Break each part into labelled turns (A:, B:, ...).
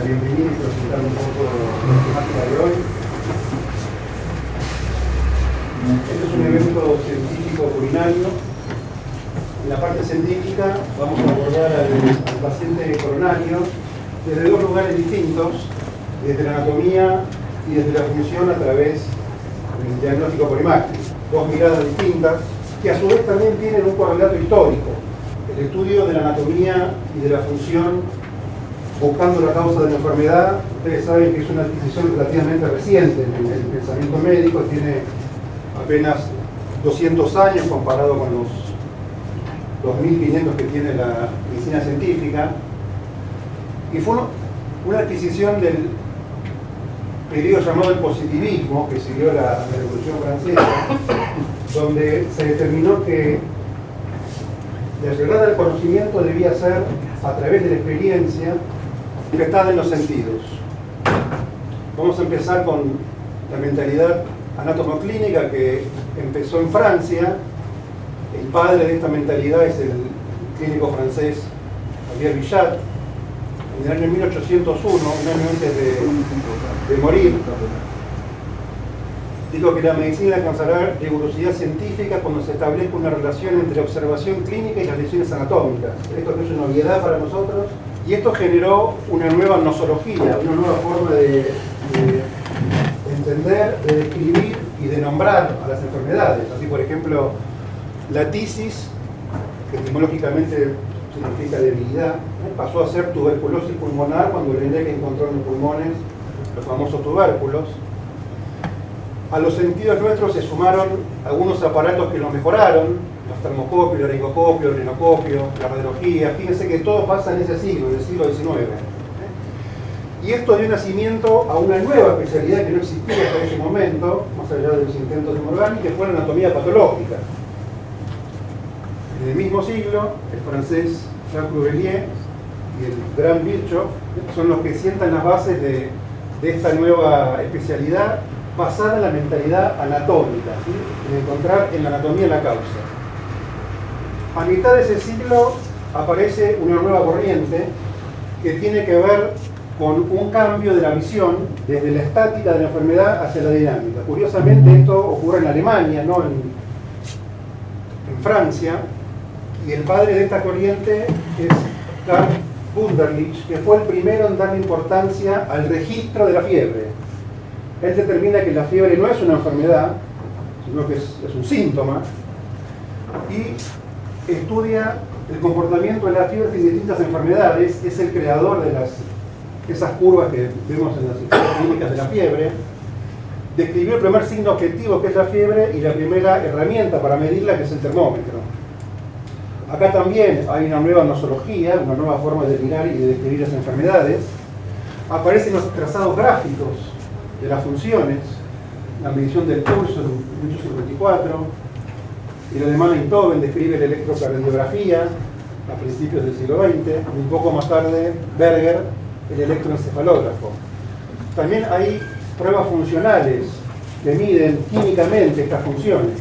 A: bienvenida y presentar un poco la temática de hoy. Este es un evento científico culinario. En la parte científica vamos a abordar al paciente coronario desde dos lugares distintos, desde la anatomía y desde la función a través del diagnóstico por imagen. Dos miradas distintas que a su vez también tienen un correlato histórico. El estudio de la anatomía y de la función buscando la causa de la enfermedad, ustedes saben que es una adquisición relativamente reciente en el pensamiento médico, tiene apenas 200 años comparado con los 2500 que tiene la medicina científica, y fue una adquisición del periodo llamado el positivismo, que siguió la Revolución Francesa, donde se determinó que la llegada del conocimiento debía ser a través de la experiencia manifestada en los sentidos. Vamos a empezar con la mentalidad anatomoclínica que empezó en Francia. El padre de esta mentalidad es el clínico francés Javier Villat. En el año 1801, un año antes de morir, dijo que la medicina alcanzará rigurosidad científica cuando se establezca una relación entre observación clínica y las lesiones anatómicas. Esto no es una novedad para nosotros, y esto generó una nueva nosología, una nueva forma de entender, de describir y de nombrar a las enfermedades. Así, por ejemplo, la tisis, que etimológicamente significa debilidad, pasó a ser tuberculosis pulmonar cuando Lennec encontró en los pulmones los famosos tubérculos. A los sentidos nuestros se sumaron algunos aparatos que los mejoraron, los termoscopios, el laringoscopio, el rinocopio, la radiología. Fíjense que todo pasa en ese siglo, en el siglo XIX. Y esto dio nacimiento a una nueva especialidad que no existía hasta ese momento, más allá de los intentos de Morgani, que fue la anatomía patológica. En el mismo siglo, el francés Jacques Rouvellier y el gran Virchow son los que sientan las bases de esta nueva especialidad basada en la mentalidad anatómica, ¿sí? En encontrar en la anatomía la causa. A mitad de ese siglo aparece una nueva corriente que tiene que ver con un cambio de la visión desde la estática de la enfermedad hacia la dinámica. Curiosamente esto ocurre en Alemania, no en Francia, y el padre de esta corriente es Karl Wunderlich, que fue el primero en darle importancia al registro de la fiebre. Él determina que la fiebre no es una enfermedad, sino que es un síntoma, y estudia el comportamiento de la fiebre en distintas enfermedades. Es el creador de esas curvas que vemos en las historias clínicas de la fiebre. Describió el primer signo objetivo, que es la fiebre, y la primera herramienta para medirla, que es el termómetro. Acá también hay una nueva nosología, una nueva forma de mirar y de describir las enfermedades. Aparecen los trazados gráficos de las funciones, la medición del pulso en 1854, el alemán Einthoven describe la electrocardiografía a principios del siglo XX, y un poco más tarde Berger, el electroencefalógrafo. También hay pruebas funcionales que miden químicamente estas funciones.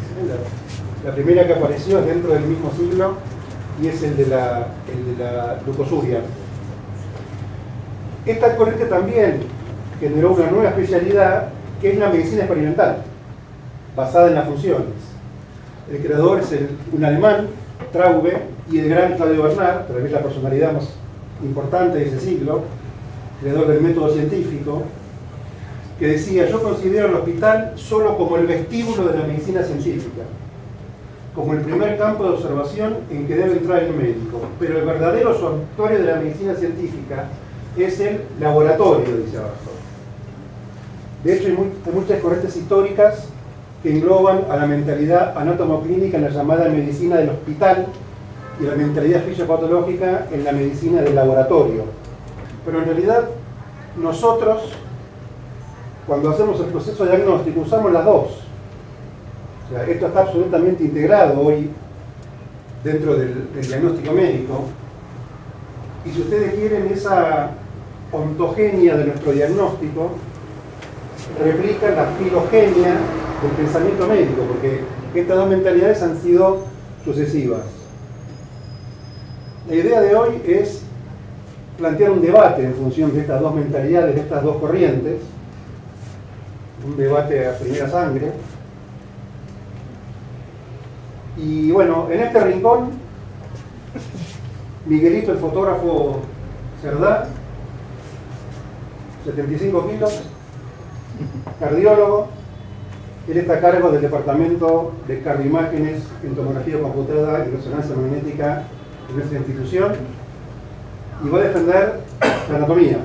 A: La primera que apareció es dentro del mismo siglo y es el de la glucosuria. Esta corriente también generó una nueva especialidad, que es la medicina experimental, basada en las funciones. El creador es un alemán, Traube, y el gran Claudio Bernard, tal vez la personalidad más importante de ese siglo, creador del método científico, que decía: yo considero el hospital solo como el vestíbulo de la medicina científica, como el primer campo de observación en que debe entrar el médico, pero el verdadero santuario de la medicina científica es el laboratorio, dice abajo. De hecho, hay muchas corrientes históricas que engloban a la mentalidad anatomoclínica en la llamada medicina del hospital y la mentalidad fisiopatológica en la medicina del laboratorio. Pero en realidad, nosotros, cuando hacemos el proceso diagnóstico, usamos las dos. O sea, esto está absolutamente integrado hoy dentro del diagnóstico médico. Y si ustedes quieren, esa ontogenia de nuestro diagnóstico replica la filogenia del pensamiento médico, porque estas dos mentalidades han sido sucesivas. La idea de hoy es plantear un debate en función de estas dos mentalidades, de estas dos corrientes, un debate a primera sangre. Y bueno, en este rincón, Miguelito, el fotógrafo Cerdá, 75 kilos, cardiólogo. Él está a cargo del departamento de cardioimágenes en tomografía computada y resonancia magnética en nuestra institución, y va a defender la anatomía.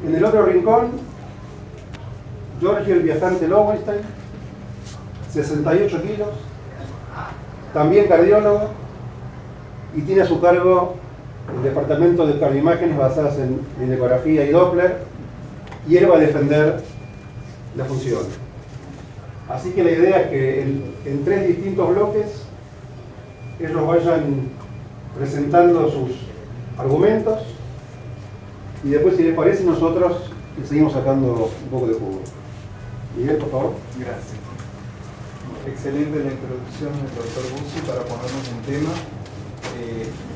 A: En el otro rincón, Giorgio el viajante Lowenstein, 68 kilos, también cardiólogo, y tiene a su cargo el departamento de cardioimágenes basadas en ecografía y Doppler, y él va a defender la función. Así que la idea es que en 3 distintos bloques ellos vayan presentando sus argumentos, y después, si les parece, nosotros le seguimos sacando un poco de jugo. Miguel, por favor.
B: Gracias. Excelente la introducción del doctor Bussi para ponernos en tema.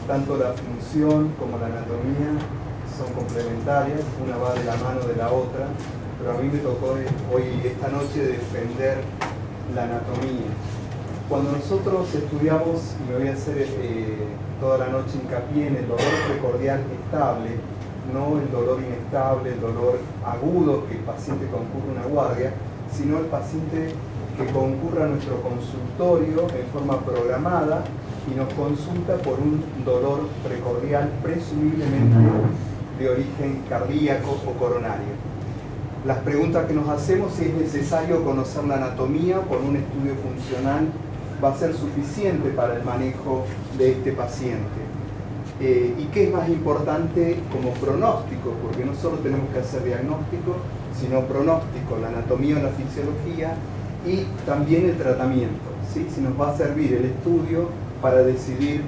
B: Tanto la función como la anatomía son complementarias, una va de la mano de la otra, pero a mí me tocó hoy, esta noche, defender la anatomía. Cuando nosotros estudiamos, y me voy a hacer toda la noche hincapié en el dolor precordial estable, no el dolor inestable, el dolor agudo que el paciente concurre a una guardia, sino el paciente que concurre a nuestro consultorio en forma programada y nos consulta por un dolor precordial presumiblemente de origen cardíaco o coronario. Las preguntas que nos hacemos: si es necesario conocer la anatomía, por un estudio funcional va a ser suficiente para el manejo de este paciente. ¿Y qué es más importante como pronóstico? Porque no solo tenemos que hacer diagnóstico, sino pronóstico, la anatomía o la fisiología, y también el tratamiento, ¿sí? Si nos va a servir el estudio para decidir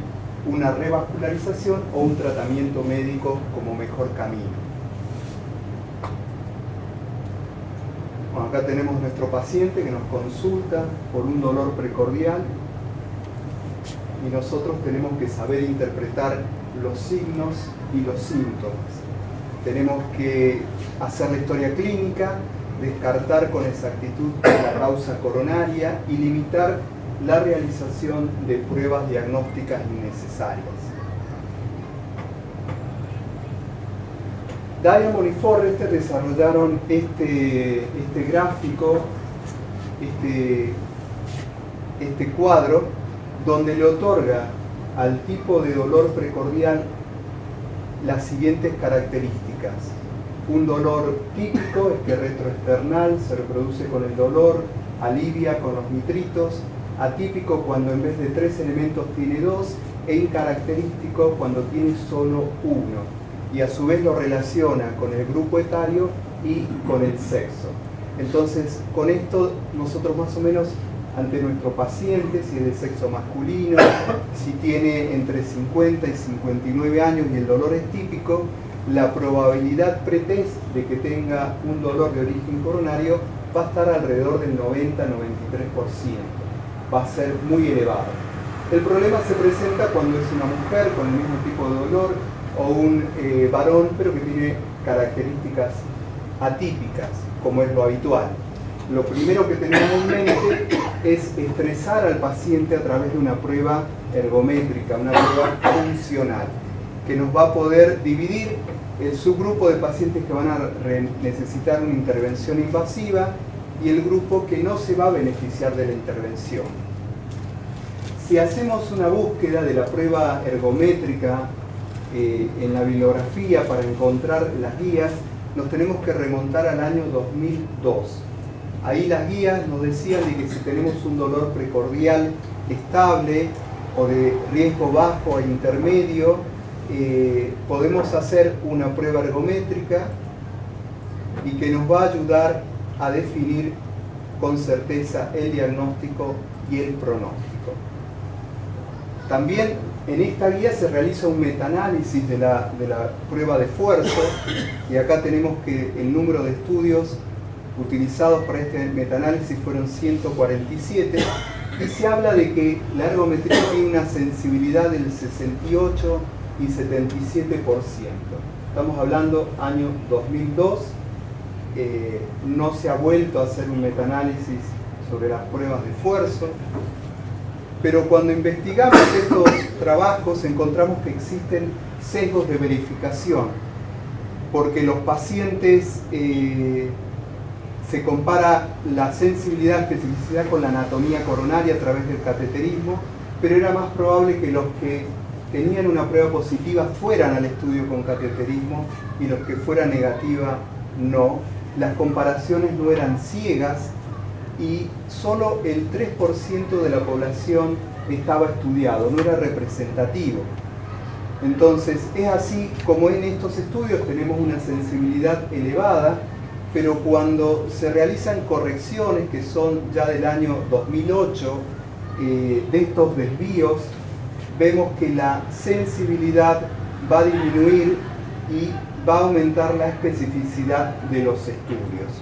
B: una revascularización o un tratamiento médico como mejor camino. Bueno, acá tenemos nuestro paciente que nos consulta por un dolor precordial, y nosotros tenemos que saber interpretar los signos y los síntomas. Tenemos que hacer la historia clínica, descartar con exactitud la causa coronaria y limitar la realización de pruebas diagnósticas innecesarias. Diamond y Forrester desarrollaron este gráfico, este cuadro, donde le otorga al tipo de dolor precordial las siguientes características. Un dolor típico es que retroesternal se reproduce con el dolor, alivia con los nitritos; atípico cuando en vez de 3 elementos tiene 2, e incaracterístico cuando tiene solo 1, y a su vez lo relaciona con el grupo etario y con el sexo. Entonces, con esto nosotros más o menos, ante nuestro paciente, si es de sexo masculino, si tiene entre 50 y 59 años y el dolor es típico, la probabilidad pretest de que tenga un dolor de origen coronario va a estar alrededor del 90-93%. Va a ser muy elevado. El problema se presenta cuando es una mujer con el mismo tipo de dolor, o un varón, pero que tiene características atípicas, como es lo habitual. Lo primero que tenemos en mente es estresar al paciente a través de una prueba ergométrica, una prueba funcional, que nos va a poder dividir el subgrupo de pacientes que van a necesitar una intervención invasiva y el grupo que no se va a beneficiar de la intervención. Si hacemos una búsqueda de la prueba ergométrica en la bibliografía para encontrar las guías, nos tenemos que remontar al año 2002. Ahí las guías nos decían de que si tenemos un dolor precordial estable o de riesgo bajo a intermedio, podemos hacer una prueba ergométrica y que nos va a ayudar a definir con certeza el diagnóstico y el pronóstico. También en esta guía se realiza un metaanálisis de la prueba de esfuerzo, y acá tenemos que el número de estudios utilizados para este metaanálisis fueron 147, y se habla de que la ergometría tiene una sensibilidad del 68 y 77%. Estamos hablando año 2002. No se ha vuelto a hacer un metaanálisis sobre las pruebas de esfuerzo, pero cuando investigamos estos trabajos encontramos que existen sesgos de verificación, porque los pacientes se compara la sensibilidad, especificidad con la anatomía coronaria a través del cateterismo, pero era más probable que los que tenían una prueba positiva fueran al estudio con cateterismo y los que fueran negativa no. Las comparaciones no eran ciegas y solo el 3% de la población estaba estudiado, no era representativo. Entonces es así como en estos estudios tenemos una sensibilidad elevada, pero cuando se realizan correcciones que son ya del año 2008 de estos desvíos, vemos que la sensibilidad va a disminuir y va a aumentar la especificidad de los estudios.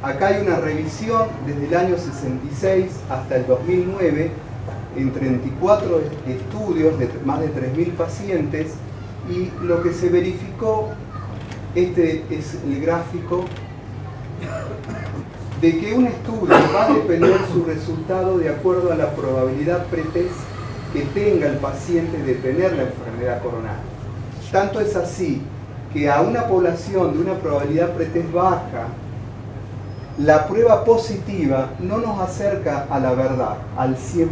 B: Acá hay una revisión desde el año 66 hasta el 2009 en 34 estudios de más de 3.000 pacientes, y lo que se verificó, este es el gráfico, de que un estudio va a depender su resultado de acuerdo a la probabilidad pretest que tenga el paciente de tener la enfermedad coronaria. Tanto es así que a una población de una probabilidad pretest baja, la prueba positiva no nos acerca a la verdad, al 100%.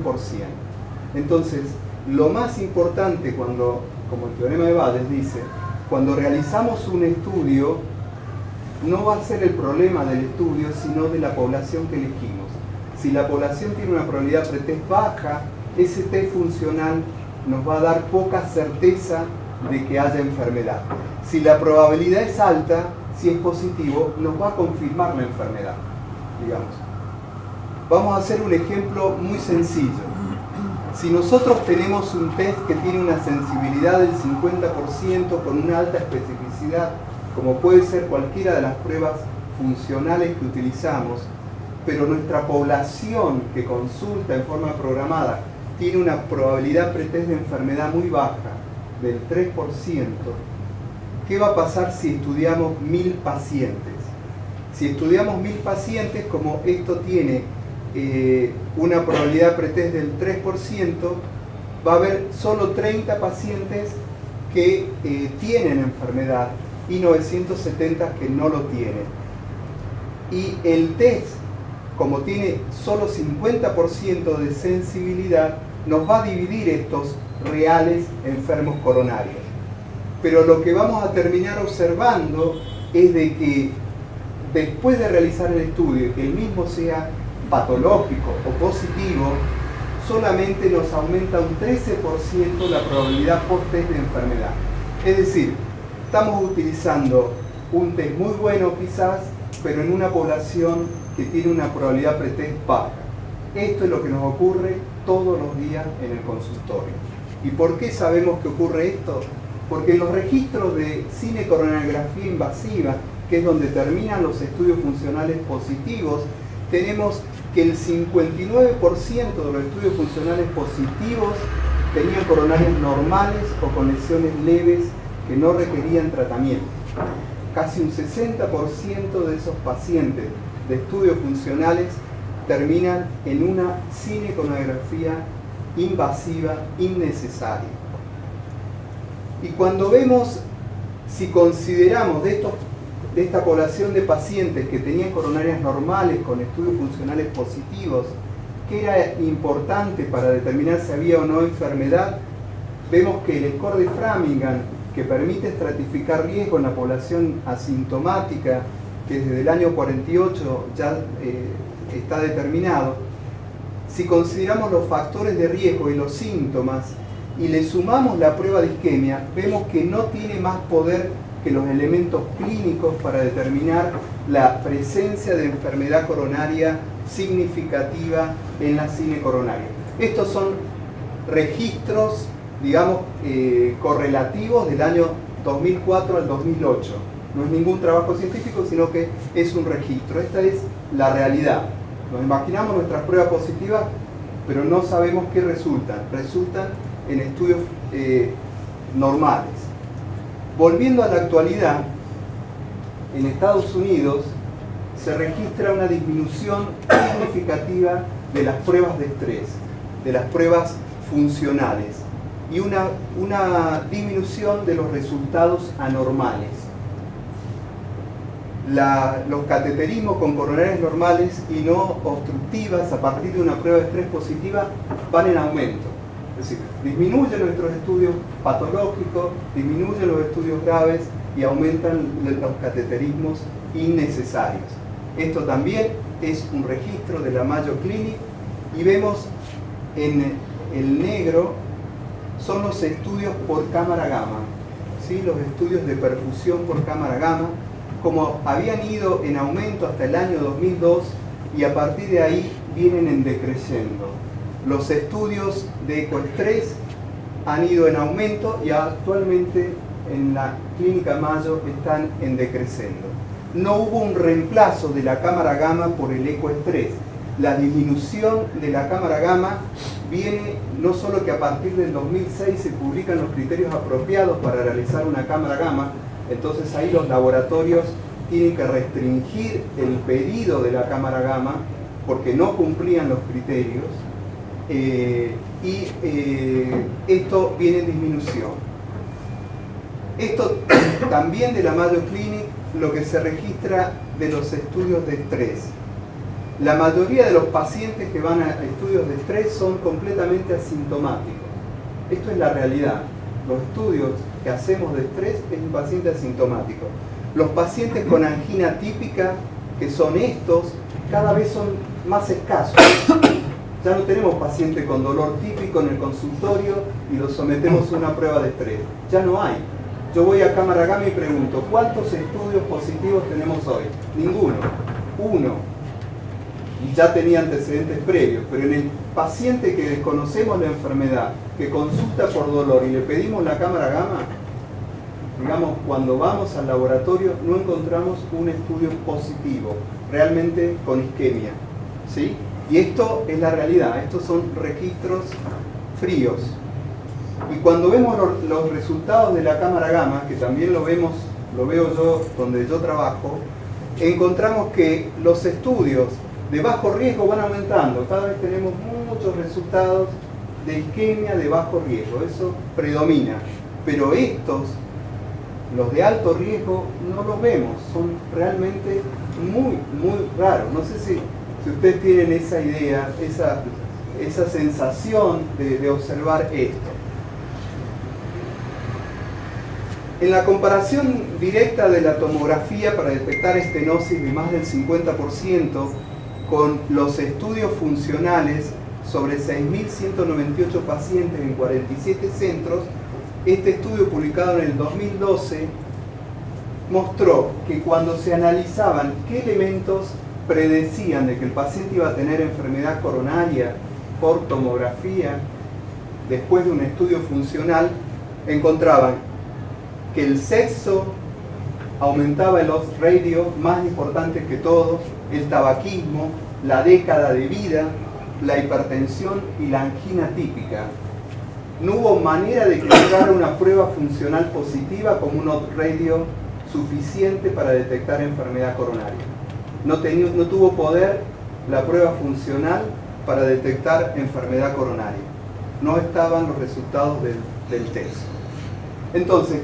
B: Entonces, lo más importante cuando, como el teorema de Bayes dice, cuando realizamos un estudio, no va a ser el problema del estudio, sino de la población que elegimos. Si la población tiene una probabilidad pretest baja, ese test funcional nos va a dar poca certeza de que haya enfermedad. Si la probabilidad es alta, si es positivo, nos va a confirmar la enfermedad, digamos. Vamos a hacer un ejemplo muy sencillo. Si nosotros tenemos un test que tiene una sensibilidad del 50% con una alta especificidad, como puede ser cualquiera de las pruebas funcionales que utilizamos, pero nuestra población que consulta en forma programada tiene una probabilidad pretest de enfermedad muy baja, del 3%, ¿qué va a pasar si estudiamos 1000 pacientes? Si estudiamos 1000 pacientes, como esto tiene una probabilidad pretest del 3%, va a haber solo 30 pacientes que tienen enfermedad y 970 que no lo tienen. Y el test, como tiene solo 50% de sensibilidad, nos va a dividir estos reales enfermos coronarios. Pero lo que vamos a terminar observando es de que después de realizar el estudio, que el mismo sea patológico o positivo, solamente nos aumenta un 13% la probabilidad post-test de enfermedad. Es decir, estamos utilizando un test muy bueno quizás, pero en una población que tiene una probabilidad pretest baja. Esto es lo que nos ocurre todos los días en el consultorio. ¿Y por qué sabemos que ocurre esto? Porque en los registros de cinecoronariografía invasiva, que es donde terminan los estudios funcionales positivos, tenemos que el 59% de los estudios funcionales positivos tenían coronarias normales o con lesiones leves que no requerían tratamiento. Casi un 60% de esos pacientes de estudios funcionales terminan en una cinecoronariografía invasiva innecesaria. Y cuando vemos, si consideramos de esta población de pacientes que tenían coronarias normales con estudios funcionales positivos, ¿qué era importante para determinar si había o no enfermedad? Vemos que el score de Framingham, que permite estratificar riesgo en la población asintomática, que desde el año 48 ya está determinado, si consideramos los factores de riesgo y los síntomas y le sumamos la prueba de isquemia, vemos que no tiene más poder que los elementos clínicos para determinar la presencia de enfermedad coronaria significativa en la cinecoronaria. Estos son registros, digamos, correlativos del año 2004 al 2008. No es ningún trabajo científico, sino que es un registro. Esta es la realidad. Nos imaginamos nuestras pruebas positivas, pero no sabemos qué resultan. Resultan en estudios normales. Volviendo a la actualidad, en Estados Unidos se registra una disminución significativa de las pruebas de estrés, de las pruebas funcionales, y una disminución de los resultados anormales. Los cateterismos con coronarias normales y no obstructivas a partir de una prueba de estrés positiva van en aumento. Es decir, disminuyen nuestros estudios patológicos, disminuyen los estudios graves y aumentan los cateterismos innecesarios. Esto también es un registro de la Mayo Clinic, y vemos en el negro son los estudios por cámara gamma, ¿sí? Los estudios de perfusión por cámara gamma, como habían ido en aumento hasta el año 2002, y a partir de ahí vienen en decreciendo. Los estudios de ecoestrés han ido en aumento y actualmente en la Clínica Mayo están en decreciendo. No hubo un reemplazo de la cámara gamma por el ecoestrés. La disminución de la cámara gamma viene no solo que a partir del 2006 se publican los criterios apropiados para realizar una cámara gamma, entonces ahí los laboratorios tienen que restringir el pedido de la cámara gamma porque no cumplían los criterios, esto viene en disminución. Esto también de la Mayo Clinic, lo que se registra de los estudios de estrés. La mayoría de los pacientes que van a estudios de estrés son completamente asintomáticos. Esto es la realidad. Los estudios que hacemos de estrés es un paciente asintomático. Los pacientes con angina típica, que son estos, cada vez son más escasos. Ya no tenemos pacientes con dolor típico en el consultorio y los sometemos a una prueba de estrés. Ya no hay. Yo voy a cámara gamma y pregunto, ¿cuántos estudios positivos tenemos hoy? Ninguno. Uno. Y ya tenía antecedentes previos, pero en el paciente que desconocemos la enfermedad, que consulta por dolor y le pedimos la cámara gamma, digamos, cuando vamos al laboratorio no encontramos un estudio positivo, realmente con isquemia, ¿sí? Y esto es la realidad, estos son registros fríos. Y cuando vemos los resultados de la cámara gamma, que también lo veo yo donde yo trabajo, encontramos que los estudios de bajo riesgo van aumentando. Cada vez tenemos muchos resultados de isquemia de bajo riesgo, eso predomina. Pero estos, los de alto riesgo, no los vemos, son realmente muy, muy raros. No sé si ustedes tienen esa idea, esa sensación de observar esto. En la comparación directa de la tomografía para detectar estenosis de más del 50%, con los estudios funcionales sobre 6.198 pacientes en 47 centros, este estudio publicado en el 2012 mostró que cuando se analizaban qué elementos predecían de que el paciente iba a tener enfermedad coronaria por tomografía después de un estudio funcional, encontraban que el sexo aumentaba el odds ratio más importante que todos, el tabaquismo, la década de vida, la hipertensión y la angina típica. No hubo manera de que llegara una prueba funcional positiva como un odds ratio suficiente para detectar enfermedad coronaria. No tuvo poder la prueba funcional para detectar enfermedad coronaria. No estaban los resultados del test. Entonces,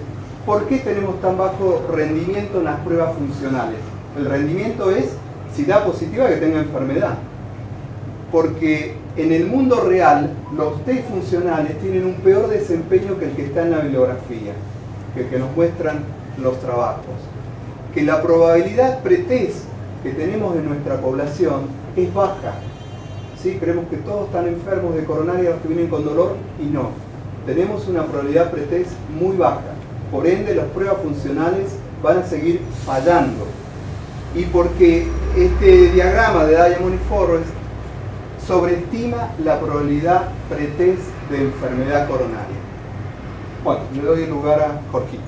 B: ¿por qué tenemos tan bajo rendimiento en las pruebas funcionales? El rendimiento es si da positiva que tenga enfermedad. Porque en el mundo real los test funcionales tienen un peor desempeño que el que está en la bibliografía, que el que nos muestran los trabajos. Que la probabilidad pretest que tenemos en nuestra población es baja. ¿Sí? Creemos que todos están enfermos de coronaria los que vienen con dolor y no. Tenemos una probabilidad pretest muy baja. Por ende, las pruebas funcionales van a seguir fallando. Y porque este diagrama de Diamond y Forrest sobreestima la probabilidad pretest de enfermedad coronaria. Bueno, le doy el lugar a Jorgito.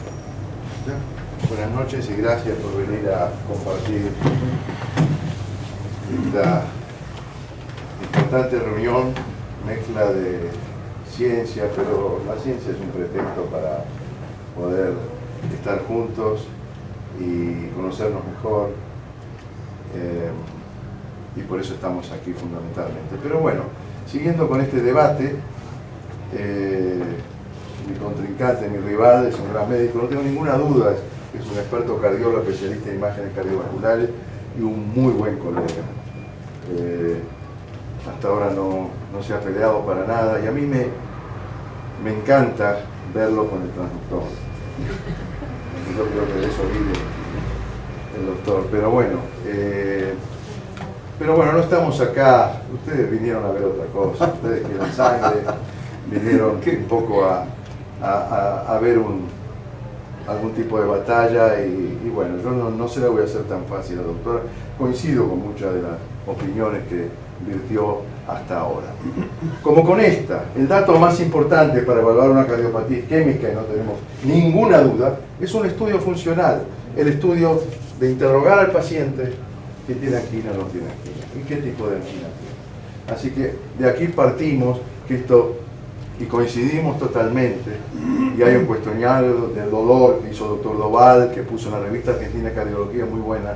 C: Buenas noches y gracias por venir a compartir esta importante reunión, mezcla de ciencia, pero la ciencia es un pretexto para poder estar juntos y conocernos mejor, y por eso estamos aquí fundamentalmente. Pero bueno, siguiendo con este debate, mi contrincante, mi rival, es un gran médico, no tengo ninguna duda, es un experto cardiólogo, especialista en imágenes cardiovasculares y un muy buen colega. Hasta ahora no se ha peleado para nada y a mí me encanta verlo con el transductor. Yo creo que de eso vive el doctor, pero bueno, no estamos acá, ustedes vinieron a ver otra cosa, ustedes quieren sangre, vinieron un poco a ver algún tipo de batalla y bueno, yo no se la voy a hacer tan fácil a la doctora, coincido con muchas de las opiniones que virtió hasta ahora. Como con esta, el dato más importante para evaluar una cardiopatía isquémica, y no tenemos ninguna duda, es un estudio funcional, el estudio de interrogar al paciente que tiene angina o no tiene angina, y qué tipo de angina tiene. Así que de aquí partimos que esto, y coincidimos totalmente, y hay un cuestionario del dolor que hizo el doctor Doval, que puso en la revista Argentina de Cardiología muy buena,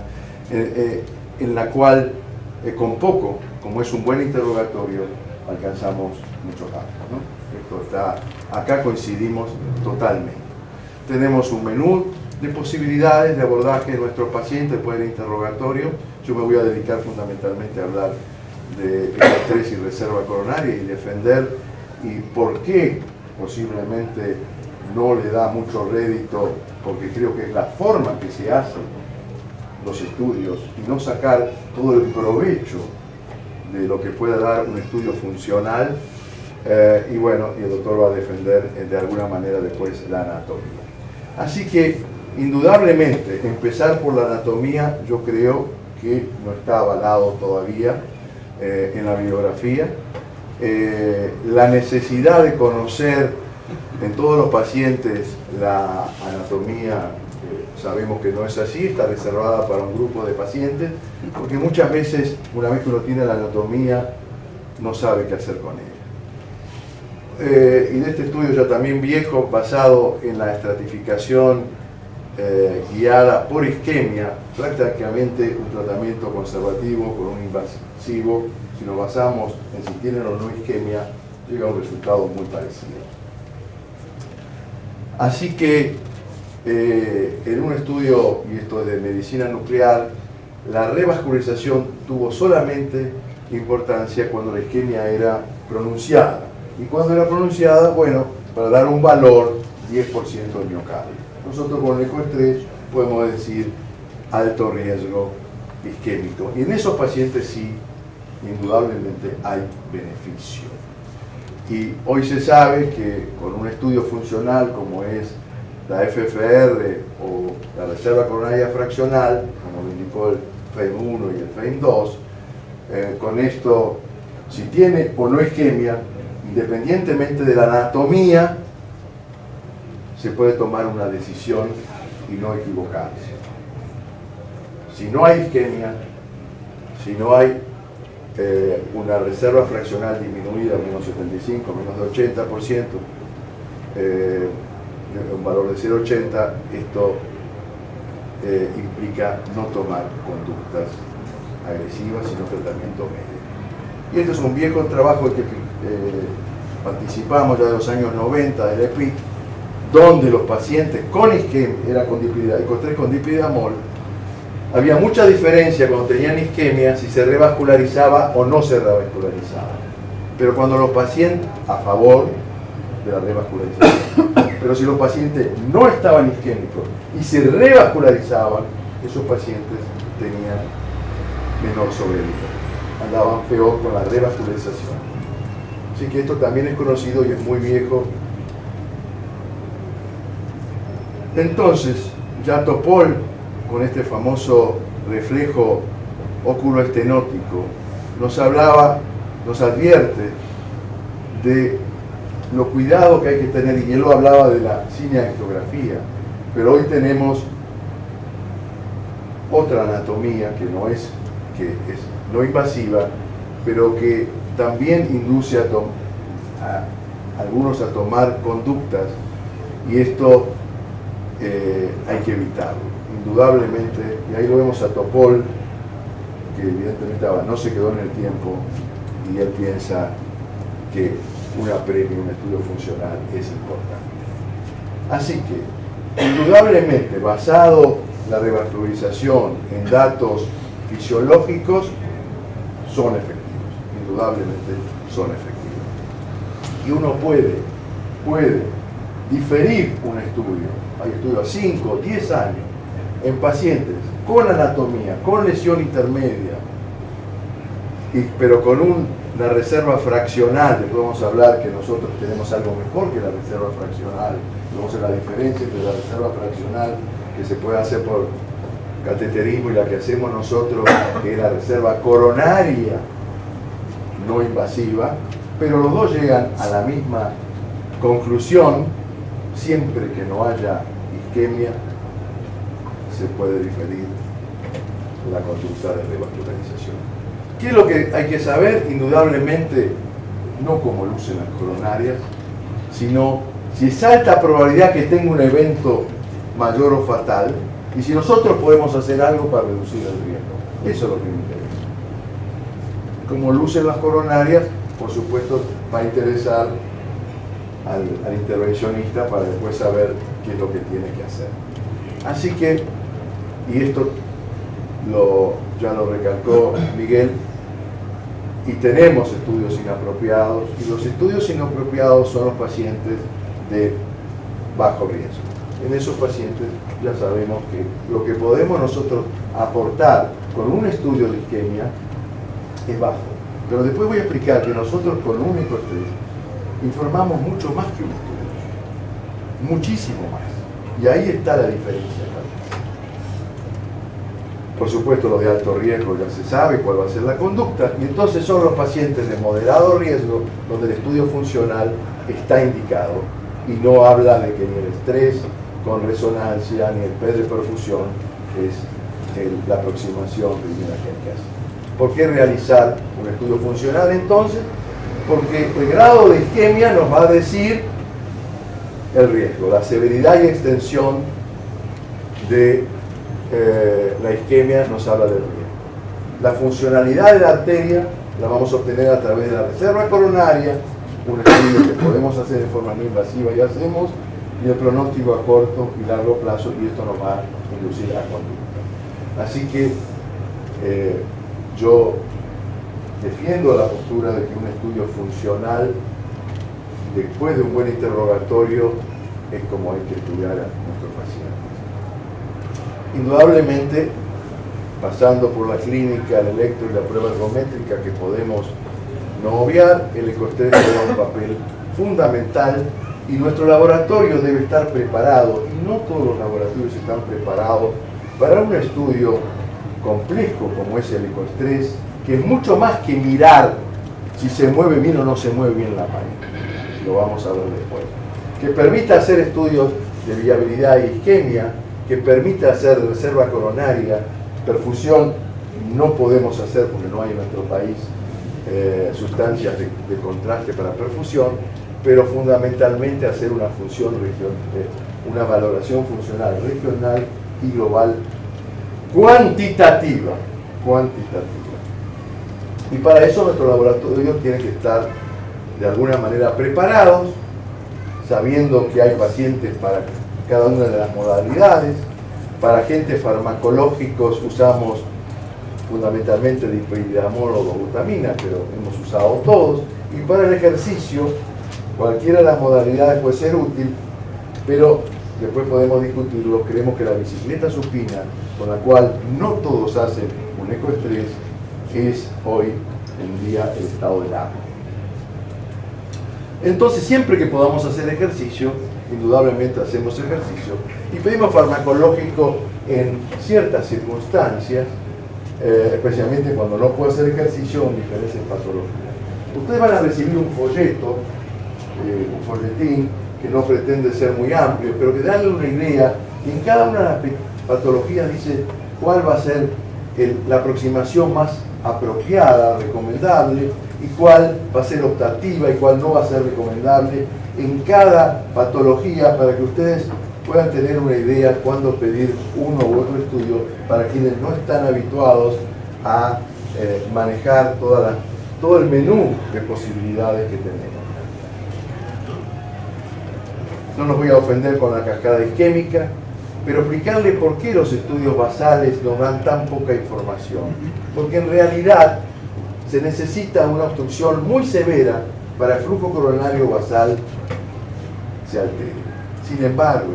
C: en la cual con poco, como es un buen interrogatorio, alcanzamos mucho campo, ¿no? Esto está, acá coincidimos totalmente. Tenemos un menú de posibilidades de abordaje de nuestros pacientes después del interrogatorio. Yo me voy a dedicar fundamentalmente a hablar de estrés y reserva coronaria y defender y por qué posiblemente no le da mucho rédito, porque creo que es la forma que se hacen los estudios y no sacar todo el provecho de lo que pueda dar un estudio funcional, y bueno, y el doctor va a defender de alguna manera después la anatomía. Así que indudablemente empezar por la anatomía yo creo que no está avalado todavía en la bibliografía. La necesidad de conocer en todos los pacientes la anatomía, sabemos que no es así, está reservada para un grupo de pacientes, porque muchas veces, una vez que uno tiene la anatomía, no sabe qué hacer con ella. Y de este estudio ya también viejo, basado en la estratificación guiada por isquemia, prácticamente un tratamiento conservativo con un invasivo, si nos basamos en si tienen o no isquemia, llega a un resultado muy parecido. Así que en un estudio, y esto es de medicina nuclear, la revascularización tuvo solamente importancia cuando la isquemia era pronunciada. Y cuando era pronunciada, bueno, para dar un valor, 10% del miocardio. Nosotros con el ecoestrés podemos decir alto riesgo isquémico. Y en esos pacientes sí, indudablemente hay beneficio. Y hoy se sabe que con un estudio funcional como es la FFR o la reserva coronaria fraccional, como lo indicó el FEIM1 y el FEIM2, con esto, si tiene o no isquemia, independientemente de la anatomía, se puede tomar una decisión y no equivocarse. Si no hay isquemia, si no hay una reserva fraccional disminuida, menos 75, menos de 80%, un valor de 0,80, esto implica no tomar conductas agresivas, sino tratamiento médico. Y este es un viejo trabajo que participamos ya de los años 90 del EPIC, donde los pacientes con isquemia, era con ecoestrés con dipridamol, había mucha diferencia cuando tenían isquemia si se revascularizaba o no se revascularizaba. Pero cuando los pacientes, a favor de la revascularización, pero si los pacientes no estaban isquémicos y se revascularizaban, esos pacientes tenían menor sobrevida, andaban peor con la revascularización. Así que esto también es conocido y es muy viejo. Entonces, Jatopol, con este famoso reflejo oculoestenótico, nos advierte de lo cuidado que hay que tener, y él lo hablaba de la cineangiografía, pero hoy tenemos otra anatomía que es no invasiva, pero que también induce algunos a tomar conductas y esto hay que evitarlo, indudablemente, y ahí lo vemos a Topol, que evidentemente no se quedó en el tiempo y él piensa que una premia, un estudio funcional es importante. Así que, indudablemente, basado la revascularización en datos fisiológicos, son efectivos, indudablemente son efectivos. Y uno puede diferir un estudio, hay estudios a 5, 10 años, en pacientes con anatomía, con lesión intermedia, pero con una reserva fraccional. Después vamos a hablar que nosotros tenemos algo mejor que la reserva fraccional. Vamos a ver la diferencia entre la reserva fraccional que se puede hacer por cateterismo y la que hacemos nosotros, que es la reserva coronaria no invasiva, pero los dos llegan a la misma conclusión. Siempre que no haya isquemia se puede diferir la conducta de revascularización. ¿Qué es lo que hay que saber? Indudablemente, no cómo lucen las coronarias, sino si es alta probabilidad que tenga un evento mayor o fatal, y si nosotros podemos hacer algo para reducir el riesgo. Eso es lo que me interesa. Como lucen las coronarias, por supuesto, va a interesar al intervencionista para después saber qué es lo que tiene que hacer. Así que, y esto ya lo recalcó Miguel, y tenemos estudios inapropiados, y los estudios inapropiados son los pacientes de bajo riesgo. En esos pacientes ya sabemos que lo que podemos nosotros aportar con un estudio de isquemia es bajo. Pero después voy a explicar que nosotros con un único estudio informamos mucho más que un estudio, muchísimo más. Y ahí está la diferencia. Por supuesto, los de alto riesgo ya se sabe cuál va a ser la conducta, y entonces son los pacientes de moderado riesgo donde el estudio funcional está indicado y no habla de que ni el estrés con resonancia ni el PET de perfusión es la aproximación primera que hay que hacer. ¿Por qué realizar un estudio funcional entonces? Porque el grado de isquemia nos va a decir el riesgo, la severidad y extensión de la isquemia nos habla del riesgo. La funcionalidad de la arteria la vamos a obtener a través de la reserva coronaria, un estudio que podemos hacer de forma no invasiva y hacemos, y el pronóstico a corto y largo plazo, y esto nos va a inducir a conducta. Así que yo defiendo la postura de que un estudio funcional después de un buen interrogatorio es como hay que estudiar a nuestros pacientes. Indudablemente, pasando por la clínica, el electro y la prueba ergométrica que podemos no obviar, el ecoestrés juega un papel fundamental y nuestro laboratorio debe estar preparado, y no todos los laboratorios están preparados para un estudio complejo como es el ecoestrés, que es mucho más que mirar si se mueve bien o no se mueve bien la pared. Lo vamos a ver después. Que permita hacer estudios de viabilidad e isquemia, que permita hacer reserva coronaria, perfusión, no podemos hacer porque no hay en nuestro país sustancias de contraste para perfusión, pero fundamentalmente hacer una función una valoración funcional regional y global cuantitativa. Y para eso nuestro laboratorio tiene que estar de alguna manera preparados, sabiendo que hay pacientes para cada una de las modalidades. Para agentes farmacológicos usamos fundamentalmente dipiriamol o glutamina, pero hemos usado todos. Y para el ejercicio, cualquiera de las modalidades puede ser útil, pero después podemos discutirlo. Creemos que la bicicleta supina, con la cual no todos hacen un ecoestrés, es hoy en día el estado del arte. Entonces, siempre que podamos hacer ejercicio, indudablemente hacemos ejercicio, y pedimos farmacológico en ciertas circunstancias, especialmente cuando no puedo hacer ejercicio o en diferentes patologías. Ustedes van a recibir un folleto, un folletín que no pretende ser muy amplio, pero que darle una idea, y en cada una de las patologías dice cuál va a ser la aproximación más apropiada, recomendable, y cuál va a ser optativa y cuál no va a ser recomendable en cada patología para que ustedes puedan tener una idea cuándo pedir uno u otro estudio para quienes no están habituados a manejar todo el menú de posibilidades que tenemos. No nos voy a ofender con la cascada isquémica, pero explicarle por qué los estudios basales nos dan tan poca información. Porque en realidad se necesita una obstrucción muy severa para el flujo coronario basal se altere. Sin embargo,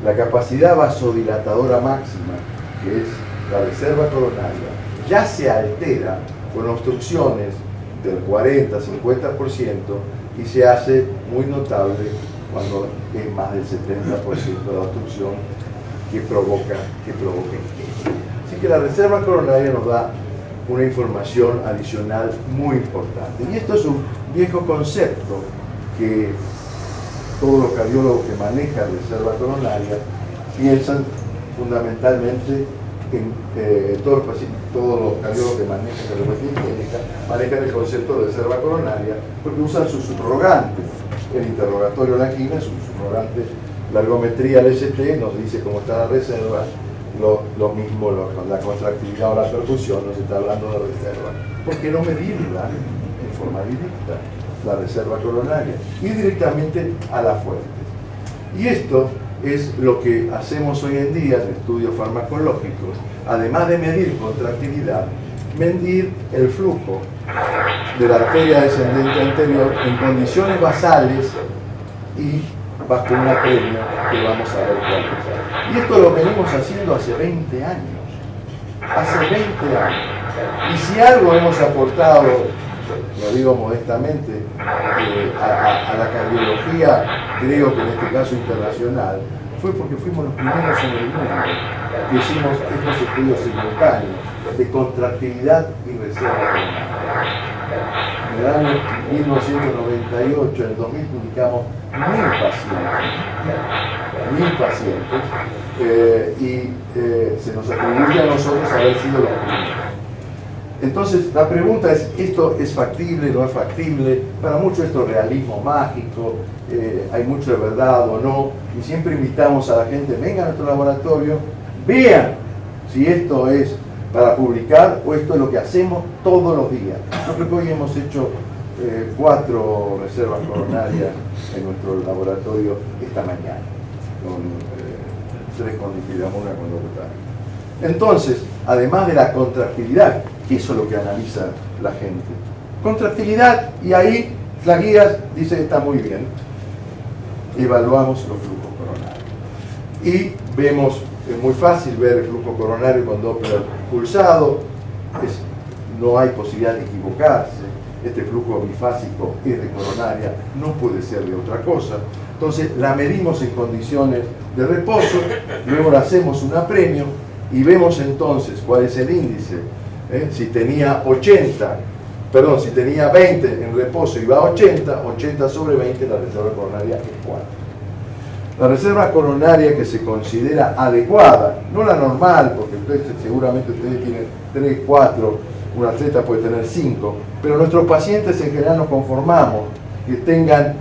C: la capacidad vasodilatadora máxima, que es la reserva coronaria, ya se altera con obstrucciones del 40-50% y se hace muy notable cuando es más del 70% de la obstrucción que provoca isquemia. Así que la reserva coronaria nos da una información adicional muy importante. Y esto es un viejo concepto que todos los cardiólogos que manejan reserva coronaria piensan fundamentalmente en todos los cardiólogos que manejan cardiología isquémica manejan el concepto de reserva coronaria porque usan sus subrogantes. El interrogatorio de la angina es un subrogante, la ergometría del ST nos dice cómo está la reserva, lo mismo con la contractividad o la perfusión nos está hablando de reserva. ¿Por qué no medirla en forma directa, la reserva coronaria, y directamente a las fuentes? Y esto es lo que hacemos hoy en día en estudios farmacológicos, además de medir contractilidad, medir el flujo de la arteria descendente anterior en condiciones basales y bajo una premia que vamos a ver cuál es. Y esto lo venimos haciendo hace 20 años. Hace 20 años. Y si algo hemos aportado, lo digo modestamente, a la cardiología, creo que en este caso internacional, fue porque fuimos los primeros en el mundo que hicimos estos estudios simultáneos de contractilidad y reserva coronaria. En el año 1998, en el 2000, publicamos 1000 pacientes y se nos atribuye a nosotros haber sido los primeros. Entonces, la pregunta es, ¿esto es factible, no es factible? Para muchos esto es realismo mágico, hay mucho de verdad o no, y siempre invitamos a la gente, vengan a nuestro laboratorio, vean si esto es para publicar o esto es lo que hacemos todos los días. Yo creo que hoy hemos hecho 4 reservas coronarias en nuestro laboratorio esta mañana, con 3 con difidramona con lopetán. Entonces, además de la contractilidad, que eso es lo que analiza la gente, contractilidad, y ahí las guías dicen que está muy bien, evaluamos los flujos coronarios y vemos, es muy fácil ver el flujo coronario con Doppler pulsado, no hay posibilidad de equivocarse, este flujo bifásico es de coronaria, no puede ser de otra cosa. Entonces la medimos en condiciones de reposo, luego le hacemos un apremio y vemos entonces cuál es el índice. Si tenía 20 en reposo y va a 80 sobre 20, la reserva coronaria es 4. La reserva coronaria que se considera adecuada, no la normal, porque seguramente ustedes tienen 3, 4, un atleta puede tener 5, pero nuestros pacientes en general nos conformamos que tengan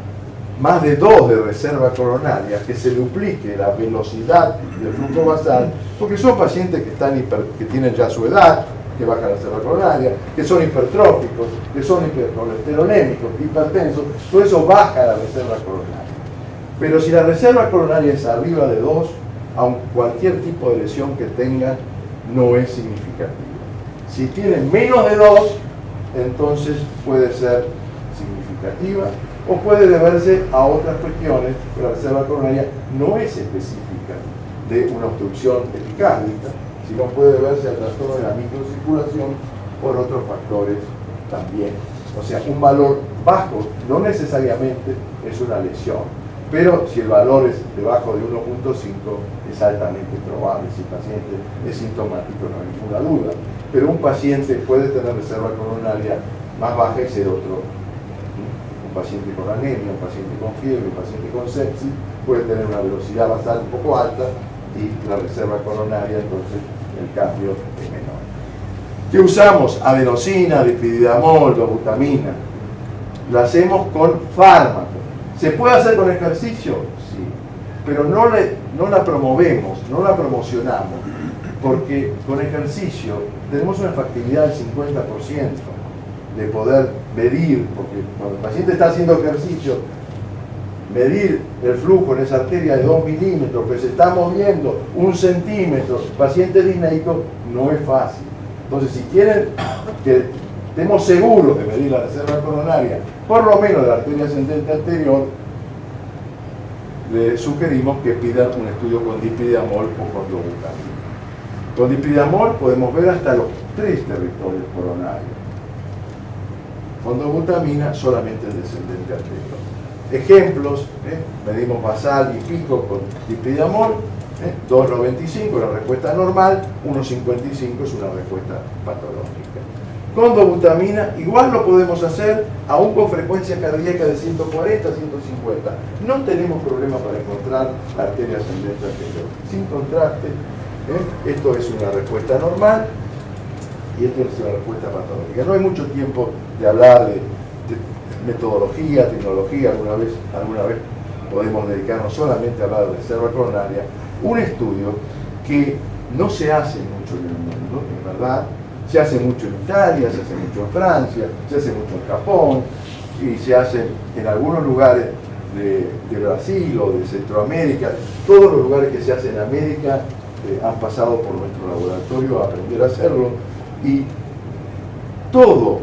C: más de 2 de reserva coronaria, que se duplique la velocidad del flujo basal, porque son pacientes que tienen ya su edad, que baja la reserva coronaria, que son hipertróficos, que son hipercolesterolémicos, hipertensos, todo eso baja la reserva coronaria. Pero si la reserva coronaria es arriba de 2, aun cualquier tipo de lesión que tengan, no es significativa. Si tienen menos de 2, entonces puede ser significativa o puede deberse a otras cuestiones, pero la reserva coronaria no es específica de una obstrucción epicárdica, sino puede deberse al trastorno de la microcirculación por otros factores también. O sea, un valor bajo no necesariamente es una lesión, pero si el valor es debajo de 1.5 es altamente probable, si el paciente es sintomático no hay ninguna duda. Pero un paciente puede tener reserva coronaria más baja y ser otro. Un paciente con anemia, un paciente con fiebre, un paciente con sepsis puede tener una velocidad basal un poco alta y la reserva coronaria, entonces el cambio es menor. ¿Qué usamos? Adenosina, dipididamol, dobutamina. La hacemos con fármacos. ¿Se puede hacer con ejercicio? Sí. Pero no la promovemos, no la promocionamos, porque con ejercicio tenemos una factibilidad del 50% de poder medir, porque cuando el paciente está haciendo ejercicio, medir el flujo en esa arteria de 2 milímetros, que se está moviendo 1 centímetro, paciente disneico, no es fácil. Entonces, si quieren que estemos seguros de medir la reserva coronaria, por lo menos de la arteria ascendente anterior, le sugerimos que pidan un estudio con dipidamol o con dobutamina. Con dipidamol podemos ver hasta los 3 territorios coronarios. Con dobutamina solamente el descendente anterior. Ejemplos, medimos basal y pico con dipidamol, 2,95 la respuesta normal, 1,55 es una respuesta patológica. Con dobutamina igual lo podemos hacer aún con frecuencia cardíaca de 140 a 150. No tenemos problema para encontrar la arteria ascendente anterior. Sin contraste, esto es una respuesta normal y esto es una respuesta patológica. No hay mucho tiempo de hablar de metodología, tecnología, alguna vez podemos dedicarnos solamente a hablar de reserva coronaria. Un estudio que no se hace mucho en el mundo, en verdad. Se hace mucho en Italia, se hace mucho en Francia, se hace mucho en Japón y se hace en algunos lugares de Brasil o de Centroamérica. Todos los lugares que se hacen en América han pasado por nuestro laboratorio a aprender a hacerlo, y todo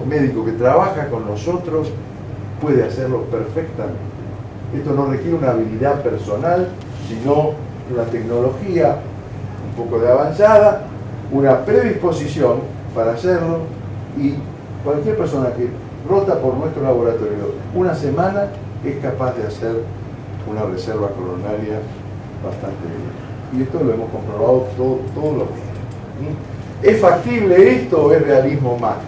C: médico que trabaja con nosotros puede hacerlo perfectamente. Esto no requiere una habilidad personal, sino una tecnología un poco de avanzada, una predisposición para hacerlo, y cualquier persona que rota por nuestro laboratorio una semana es capaz de hacer una reserva coronaria bastante bien. Y esto lo hemos comprobado todos los días. ¿Es factible esto o es realismo mágico?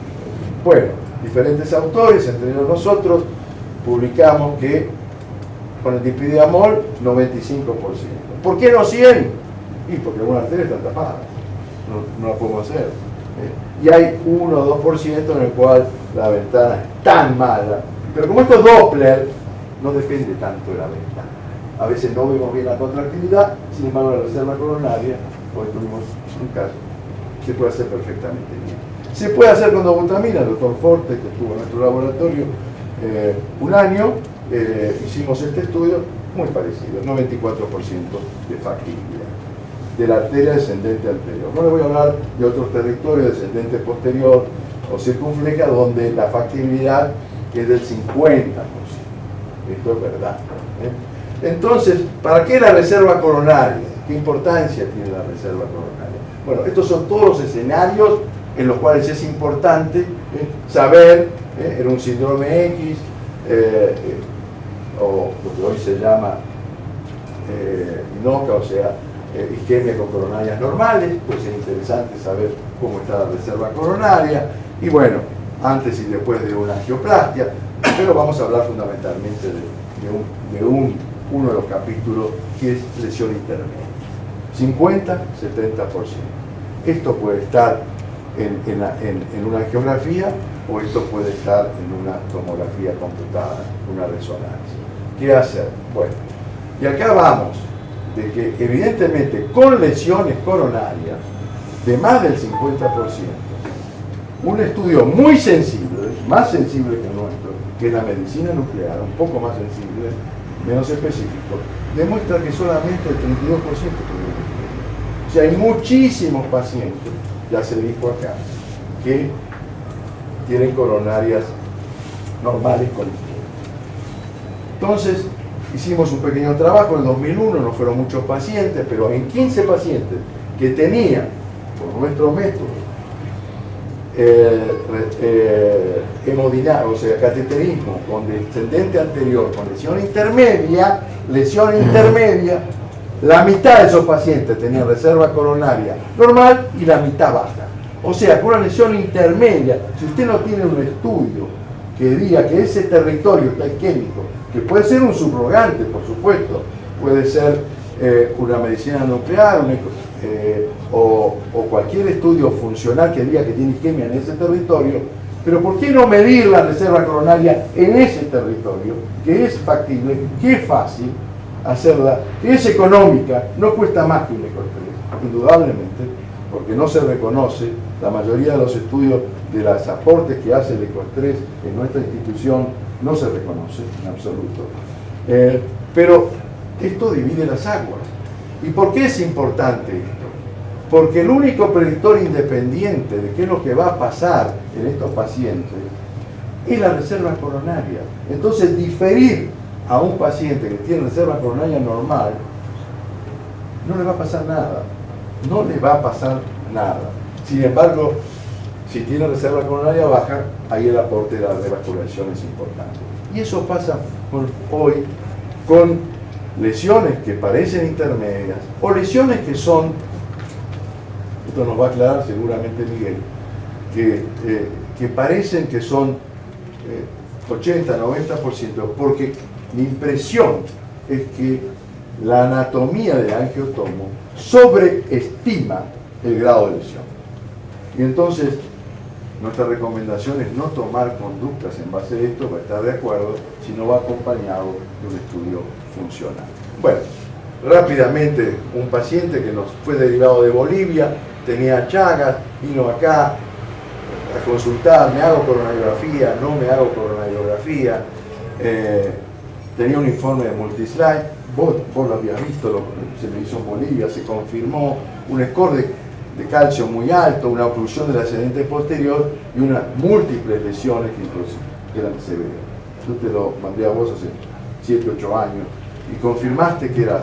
C: Bueno, diferentes autores, entre nosotros, publicamos que con el dipidamol 95%. ¿Por qué no 100%? Y porque algunas arterias están tapadas. No la podemos hacer. Y hay 1 o 2% en el cual la ventana es tan mala. Pero como esto es Doppler, no depende tanto de la ventana. A veces no vemos bien la contractilidad, sin embargo la reserva coronaria, hoy tuvimos un caso, se puede hacer perfectamente bien. Se puede hacer con dobutamina. El doctor Forte, que estuvo en nuestro laboratorio un año, hicimos este estudio muy parecido, 94% de factibilidad de la arteria descendente anterior. No les voy a hablar de otros territorios, descendente posterior o circunfleja, donde la factibilidad es del 50%. Esto es verdad. Entonces, ¿para qué la reserva coronaria? ¿Qué importancia tiene la reserva coronaria? Bueno, estos son todos los escenarios en los cuales es importante saber en un síndrome X, o lo que hoy se llama INOCA, o sea, isquemia con coronarias normales, pues es interesante saber cómo está la reserva coronaria, y bueno, antes y después de una angioplastia, pero vamos a hablar fundamentalmente de uno de los capítulos, que es lesión intermedia. 50-70%. Esto puede estar en una angiografía, o esto puede estar en una tomografía computada, una resonancia. ¿Qué hacer? Bueno, y acá vamos de que evidentemente con lesiones coronarias de más del 50%, un estudio muy sensible, más sensible que el nuestro, que es la medicina nuclear, un poco más sensible, menos específico, demuestra que solamente el 32% tuvieron isquemia. O sea, hay muchísimos pacientes, ya se dijo acá, que tienen coronarias normales con isquemia. Entonces, hicimos un pequeño trabajo en el 2001, no fueron muchos pacientes, pero en 15 pacientes que tenían, por nuestro método, hemodinamia, o sea, cateterismo con descendente anterior, con lesión intermedia, la mitad de esos pacientes tenían reserva coronaria normal y la mitad baja. O sea, con una lesión intermedia, si usted no tiene un estudio que diga que ese territorio está isquémico, que puede ser un subrogante, por supuesto, puede ser una medicina nuclear o cualquier estudio funcional que diga que tiene isquemia en ese territorio, pero ¿por qué no medir la reserva coronaria en ese territorio, que es factible, que es fácil hacerla, que es económica, no cuesta más que un ECO3, indudablemente, porque no se reconoce, la mayoría de los estudios de los aportes que hace el ECO3 en nuestra institución no se reconoce en absoluto. Pero esto divide las aguas. ¿Y por qué es importante esto? Porque el único predictor independiente de qué es lo que va a pasar en estos pacientes es la reserva coronaria. Entonces, diferir a un paciente que tiene reserva coronaria normal, no le va a pasar nada. No le va a pasar nada. Sin embargo, si tiene reserva coronaria baja, ahí el aporte de la revascularización es importante. Y eso pasa hoy con lesiones que parecen intermedias o lesiones que son, esto nos va a aclarar seguramente Miguel, que parecen que son 80, 90%, porque mi impresión es que la anatomía del angiotomo sobreestima el grado de lesión. Y entonces, nuestra recomendación es no tomar conductas en base a esto para estar de acuerdo, sino va acompañado de un estudio funcional. Bueno, rápidamente, un paciente que nos fue derivado de Bolivia, tenía chagas, vino acá a consultar, me hago coronariografía, no me hago coronariografía, tenía un informe de multislide, vos lo habías visto, se lo hizo en Bolivia, se confirmó un score de calcio muy alto, una oclusión del ascendente posterior y unas múltiples lesiones que incluso eran severas. Yo te lo mandé a vos hace 7, 8 años y confirmaste que era,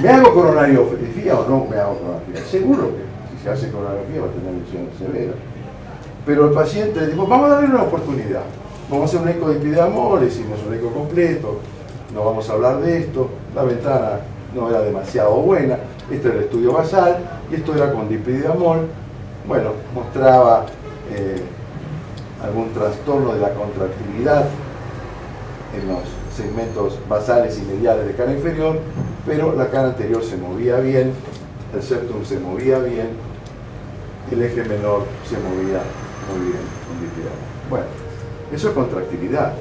C: ¿me hago coronariografía o no me hago coronariografía? Seguro que si se hace coronariografía va a tener lesiones severas. Pero el paciente dijo, vamos a darle una oportunidad. Vamos a hacer un eco de epidamol, hicimos un eco completo, no vamos a hablar de esto, la ventana no era demasiado buena, este era el estudio basal, y esto era con dipridamol, bueno, mostraba algún trastorno de la contractilidad en los segmentos basales y mediales de cara inferior, pero la cara anterior se movía bien, el septum se movía bien, el eje menor se movía muy bien con dipridamol. Bueno, eso es contractilidad,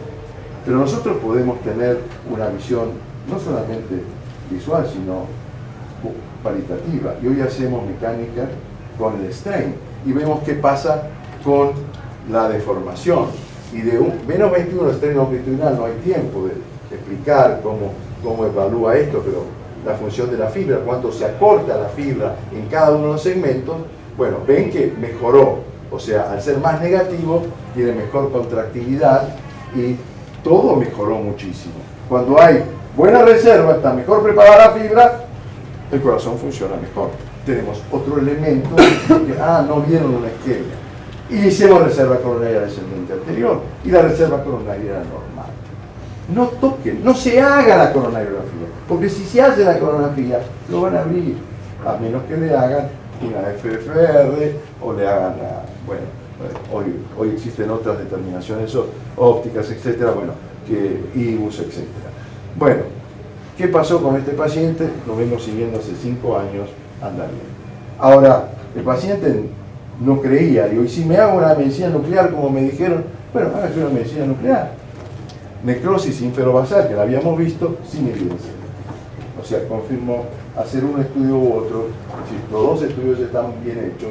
C: pero nosotros podemos tener una visión no solamente visual, sino paritativa. Y hoy hacemos mecánica con el strain y vemos qué pasa con la deformación. Y de un menos 21 strain longitudinal no hay tiempo de explicar cómo evalúa esto, pero la función de la fibra, cuánto se acorta la fibra en cada uno de los segmentos, bueno, ven que mejoró. O sea, al ser más negativo, tiene mejor contractilidad y todo mejoró muchísimo. Cuando hay buena reserva, está mejor preparada la fibra, el corazón funciona mejor. Tenemos otro elemento que, no vieron una isquemia. Y hicimos reserva coronaria descendente anterior y la reserva coronaria era normal. No toquen, no se haga la coronariografía, porque si se hace la coronariografía, lo van a abrir, a menos que le hagan una FFR o le hagan hoy existen otras determinaciones ópticas, etcétera, que IBUS, etcétera. Bueno, ¿qué pasó con este paciente? Lo vengo siguiendo hace 5 años, anda bien. Ahora, el paciente no creía, digo, y si me hago una medicina nuclear como me dijeron, bueno, hágase una medicina nuclear. Necrosis inferobasal, que la habíamos visto, sin evidencia. O sea, confirmó hacer un estudio u otro, si los dos estudios están bien hechos,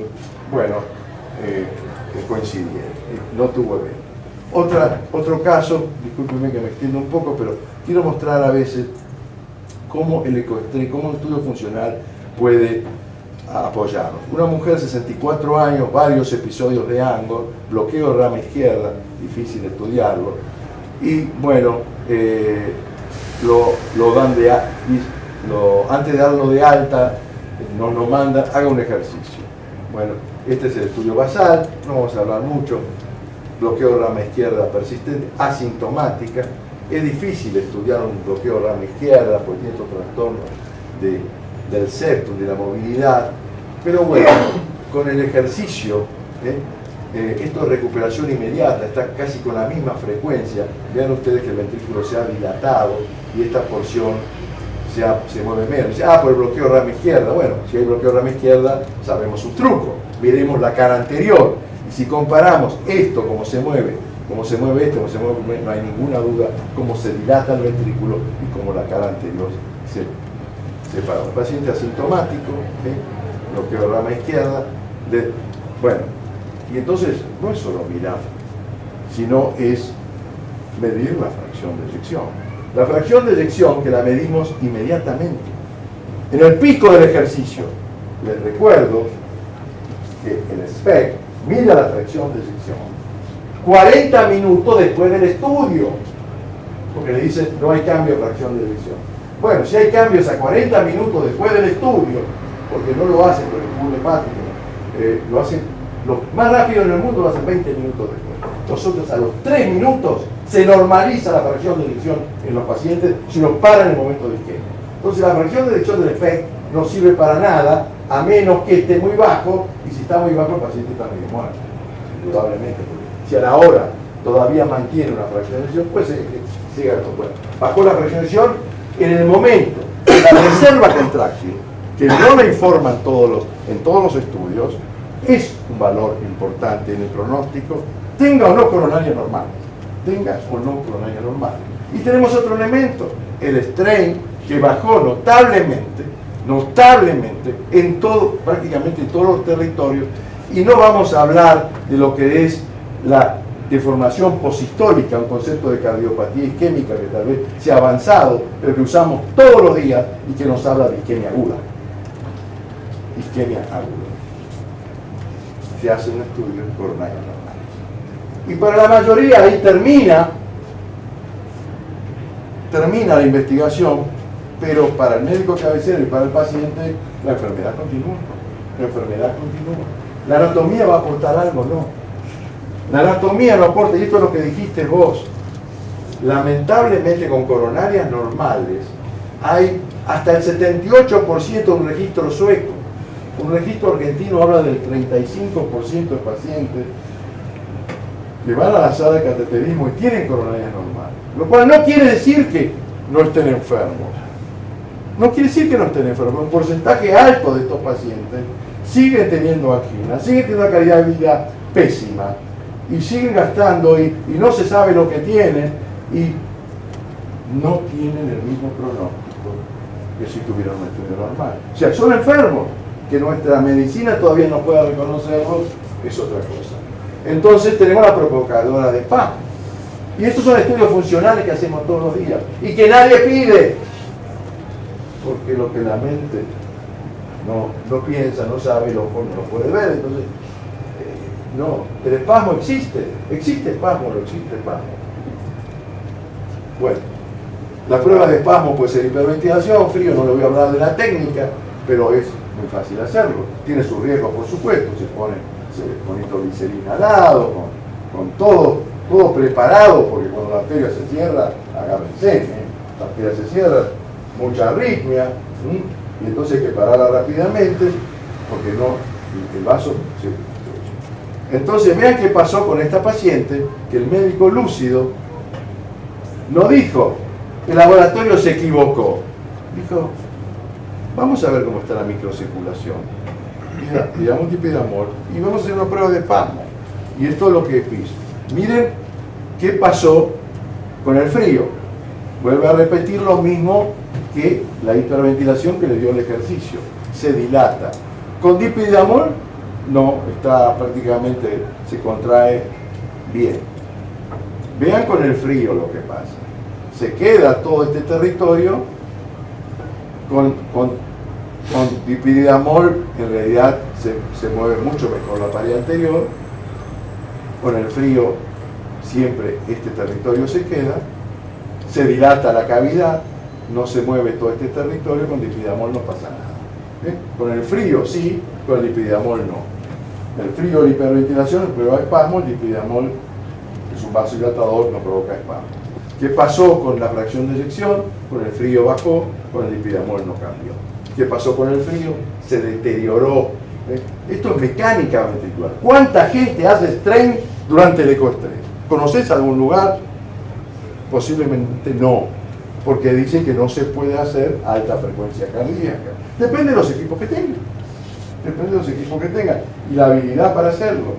C: coincidieron, no tuvo evento. Otro caso, discúlpenme que me extiendo un poco, pero quiero mostrar a veces cómo el ecoestrés, cómo un estudio funcional puede apoyarnos. Una mujer, 64 años, varios episodios de Angor, bloqueo de rama izquierda, difícil estudiarlo, y antes de darlo de alta, nos manda, haga un ejercicio. Bueno, este es el estudio basal, no vamos a hablar mucho, bloqueo de rama izquierda persistente, asintomática. Es difícil estudiar un bloqueo de rama izquierda porque tiene estos trastornos del septum, de la movilidad, pero bueno, con el ejercicio, esto es recuperación inmediata, está casi con la misma frecuencia. Vean ustedes que el ventrículo se ha dilatado y esta porción se mueve menos. Dice, por el bloqueo rama izquierda. Bueno, si hay bloqueo rama izquierda, sabemos su truco. Miremos la cara anterior. Y si comparamos esto, cómo se mueve esto, cómo se mueve, no hay ninguna duda cómo se dilata el ventrículo y cómo la cara anterior se para. El paciente asintomático, bloqueo rama izquierda. Bueno, y entonces no es solo mirar, sino es medir la fracción de eyección. La fracción de eyección que la medimos inmediatamente. En el pico del ejercicio, les recuerdo que el SPEC mide la fracción de eyección 40 minutos después del estudio, porque le dicen no hay cambio de fracción de eyección. Bueno, si hay cambios a 40 minutos después del estudio, porque no lo hacen por el cubo hepático, lo hacen lo más rápido en el mundo, lo hacen 20 minutos después. Nosotros a los 3 minutos se normaliza la fracción de eyección en los pacientes si nos paran en el momento de isquemia. Entonces la fracción de eyección del SPEC no sirve para nada, a menos que esté muy bajo, y si está muy bajo el paciente está medio muerto, indudablemente. Si a la hora todavía mantiene una fracción de eyección, pues siga esto. Bueno, bajó la fracción de eyección en el momento de la reserva contráctil, que no la informan en todos los estudios, es un valor importante en el pronóstico, tenga o no coronaria normal. Tenga o no coronaria normal. Y tenemos otro elemento, el strain, que bajó notablemente en prácticamente en todos los territorios, y no vamos a hablar de lo que es la deformación poshistólica, un concepto de cardiopatía isquémica que tal vez se ha avanzado, pero que usamos todos los días y que nos habla de isquemia aguda. Isquemia aguda. Se hace un estudio coronario normal. Y para la mayoría ahí termina la investigación, pero para el médico cabecero y para el paciente la enfermedad continúa. La anatomía va a aportar algo, ¿no? La anatomía no aporta, y esto es lo que dijiste vos. Lamentablemente con coronarias normales hay hasta el 78% de un registro sueco. Un registro argentino habla del 35% de pacientes que van a la sala de cateterismo y tienen coronarias normales. Lo cual no quiere decir que no estén enfermos. No quiere decir que no estén enfermos. Un porcentaje alto de estos pacientes siguen teniendo angina, siguen teniendo una calidad de vida pésima y siguen gastando y no se sabe lo que tienen y no tienen el mismo pronóstico que si tuvieran un estudio normal. O sea, son enfermos, que nuestra medicina todavía no pueda reconocerlos, es otra cosa. Entonces tenemos la provocadora de PAM. Y estos son estudios funcionales que hacemos todos los días y que nadie pide, porque lo que la mente no piensa, no sabe, no lo puede ver. Entonces, no, el espasmo existe espasmo, no existe espasmo. Bueno, la prueba de espasmo puede ser hiperventilación, frío, no le voy a hablar de la técnica, pero es muy fácil hacerlo. Tiene sus riesgos, por supuesto, se pone nitroglicerina al lado, con todo preparado, porque cuando la arteria se cierra, agárrense, la arteria se cierra, mucha arritmia, y entonces hay que pararla rápidamente, porque el vaso se destruye. Entonces vean qué pasó con esta paciente, que el médico lúcido no dijo, el laboratorio se equivocó, dijo, vamos a ver cómo está la microcirculación, y damos dipidamol, y vamos a hacer una prueba de espasmo, y esto es lo que piso. Miren qué pasó con el frío. Vuelve a repetir lo mismo que la hiperventilación que le dio el ejercicio. Se dilata. Con dipidamol, no, está prácticamente, se contrae bien. Vean con el frío lo que pasa. Se queda todo este territorio con dipidamol, en realidad se mueve mucho mejor la pared anterior. Con el frío siempre este territorio se queda, se dilata la cavidad, no se mueve todo este territorio, con dipidamol no pasa nada. Con el frío sí, con el dipidamol no. El frío de la hiperventilación provoca espasmo, el dipidamol es un vasodilatador, no provoca espasmo. ¿Qué pasó con la fracción de eyección? Con el frío bajó, con el dipidamol no cambió. ¿Qué pasó con el frío? Se deterioró. Esto es mecánica ventricular. ¿Cuánta gente hace strain durante el ecoestrés? ¿Conoces algún lugar? Posiblemente no. porque dicen que no se puede hacer alta frecuencia cardíaca. Depende de los equipos que tengan. Depende de los equipos que tengan. Y la habilidad para hacerlo.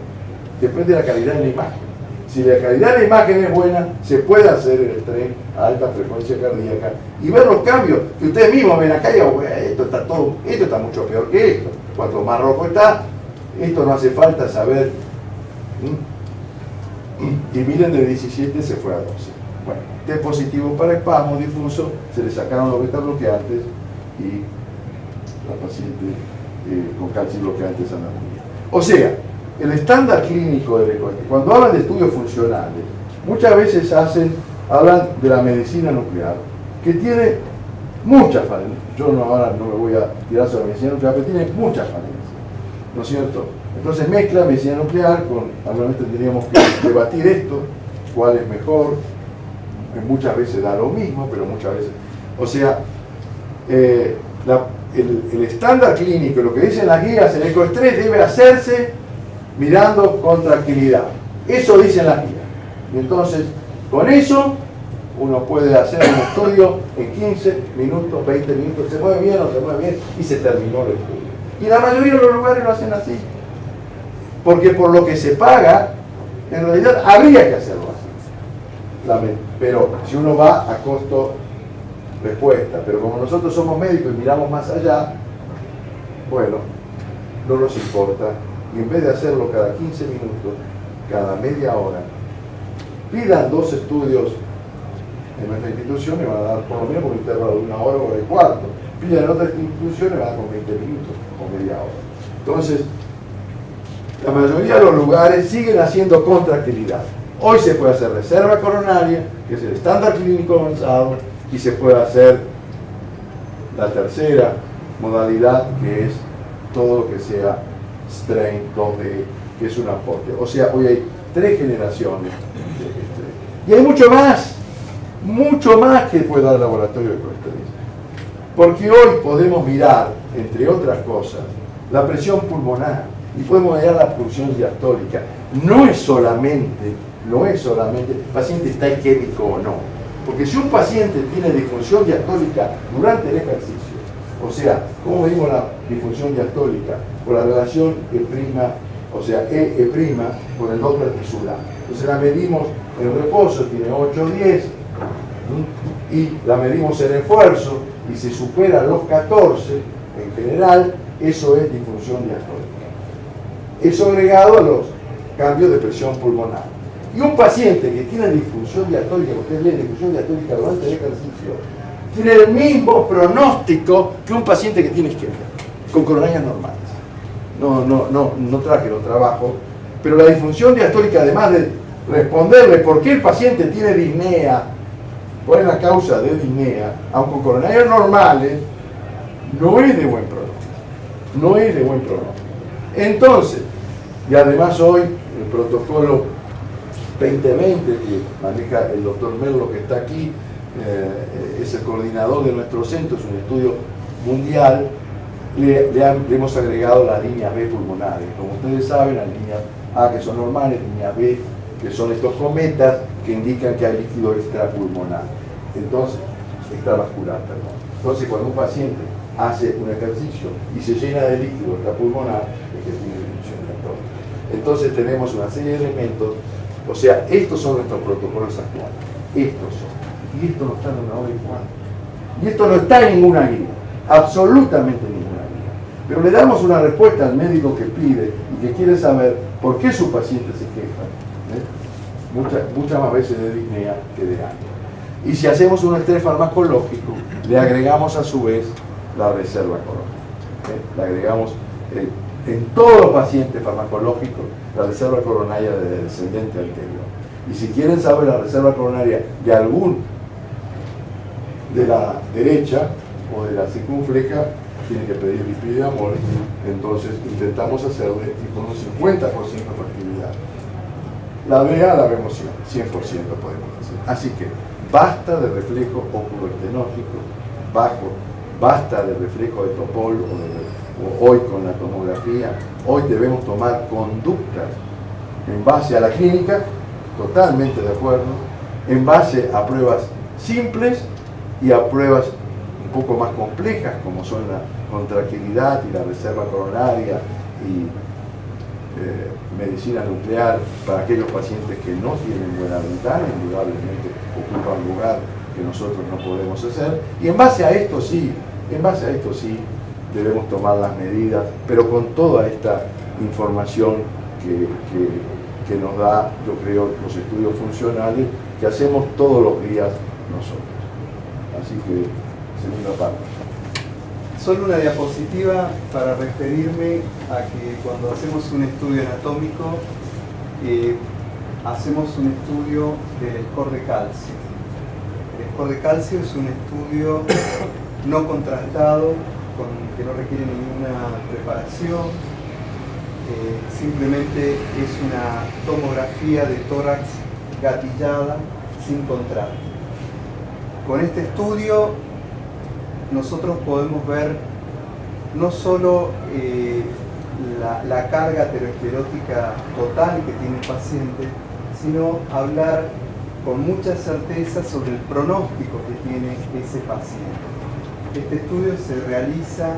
C: Depende de la calidad de la imagen. Si la calidad de la imagen es buena, se puede hacer el estrés a alta frecuencia cardíaca y ver los cambios que ustedes mismos ven acá y digo, esto está mucho peor que esto. Cuanto más rojo está, esto no hace falta saber. Y miren, de 17 se fue a 12. Bueno, test positivo para espasmo difuso, se le sacaron los beta bloqueantes y la paciente con calcio bloqueantes anatomía. O sea, el estándar clínico del ECOG, cuando hablan de estudios funcionales, muchas veces hablan de la medicina nuclear, que tiene muchas falencias. Yo ahora no me voy a tirar sobre la medicina nuclear, pero tiene muchas falencias, ¿no es cierto? Entonces mezcla medicina nuclear con, obviamente tendríamos que debatir esto, cuál es mejor, muchas veces da lo mismo, pero muchas veces, o sea, el estándar clínico, lo que dicen las guías, el ecoestrés debe hacerse mirando con tranquilidad. Eso dicen las guías. Y entonces, con eso, uno puede hacer un estudio en 15 minutos, 20 minutos, se mueve bien o se mueve bien, y se terminó el estudio. Y la mayoría de los lugares lo hacen así. Porque por lo que se paga, en realidad habría que hacerlo así. Pero si uno va a costo-respuesta, pero como nosotros somos médicos y miramos más allá, bueno, no nos importa. Y en vez de hacerlo cada 15 minutos, cada media hora, pidan 2 estudios en nuestra institución y van a dar por lo menos por un intervalo de 1 hora o de cuarto. Pidan en otras instituciones y van a dar con 20 minutos o media hora. Entonces, la mayoría de los lugares siguen haciendo contractilidad. Hoy se puede hacer reserva coronaria, que es el estándar clínico avanzado, y se puede hacer la tercera modalidad, que es todo lo que sea strain 2D, que es un aporte. O sea, hoy hay 3 generaciones de estrés. Y hay mucho más que puede dar el laboratorio de coestrés. Porque hoy podemos mirar, entre otras cosas, la presión pulmonar y podemos mirar la función diastólica. No es solamente el paciente está isquémico o no. Porque si un paciente tiene disfunción diastólica durante el ejercicio, o sea, ¿cómo medimos la disfunción diastólica? Por la relación E', o sea, E' con el Doppler tisular. Entonces la medimos en reposo, tiene 8 o 10, y la medimos en esfuerzo, y si supera los 14, en general, eso es disfunción diastólica. Eso agregado a los cambios de presión pulmonar. Y un paciente que tiene disfunción diastólica, ustedes leen disfunción diastólica durante el ejercicio, tiene el mismo pronóstico que un paciente que tiene isquemia, con coronarias normales. No traje los trabajos, pero la disfunción diastólica, además de responderle por qué el paciente tiene disnea, cuál es la causa de disnea, aunque con coronarias normales, no es de buen pronóstico. No es de buen pronóstico. Entonces, y además hoy el protocolo 2020 que maneja el doctor Merlo, que está aquí, es el coordinador de nuestro centro, es un estudio mundial, le hemos agregado las líneas B pulmonares. Como ustedes saben, las líneas A que son normales, líneas B que son estos cometas que indican que hay líquido extrapulmonar, entonces, extravascular, perdón. Entonces, cuando un paciente hace un ejercicio y se llena de líquido extrapulmonar, es que tiene disfunción diastólica. Entonces tenemos una serie de elementos. O sea, estos son nuestros protocolos actuales. Estos son. Y esto no está en una hora y cuarto. Y esto no está en ninguna guía. Absolutamente ninguna guía. Pero le damos una respuesta al médico que pide y que quiere saber por qué su paciente se queja. Muchas más veces de disnea que de año. Y si hacemos un estrés farmacológico, le agregamos a su vez la reserva coronaria. Le agregamos en todos los pacientes farmacológicos la reserva coronaria de descendente anterior. Y si quieren saber la reserva coronaria de algún de la derecha o de la circunfleja, tienen que pedir lipidemol. Entonces intentamos hacerle y con un 50% de factibilidad. La BA la vemos 100% podemos hacer. Así que basta de reflejo oculoestenógico bajo, basta de reflejo de Topol o hoy con la tomografía. Hoy debemos tomar conductas en base a la clínica, totalmente de acuerdo, en base a pruebas simples y a pruebas un poco más complejas como son la contractilidad y la reserva coronaria y medicina nuclear para aquellos pacientes que no tienen buena ventana, indudablemente ocupan un lugar que nosotros no podemos hacer, y en base a esto sí debemos tomar las medidas, pero con toda esta información que nos da, yo creo, los estudios funcionales que hacemos todos los días nosotros. Así que, segunda parte.
B: Solo una diapositiva para referirme a que cuando hacemos un estudio anatómico, hacemos un estudio del score de calcio. El score de calcio es un estudio no contrastado, que no requiere ninguna preparación, simplemente es una tomografía de tórax gatillada sin contraste. Con este estudio nosotros podemos ver no solo la carga aterosclerótica total que tiene el paciente, sino hablar con mucha certeza sobre el pronóstico que tiene ese paciente. Este estudio se realiza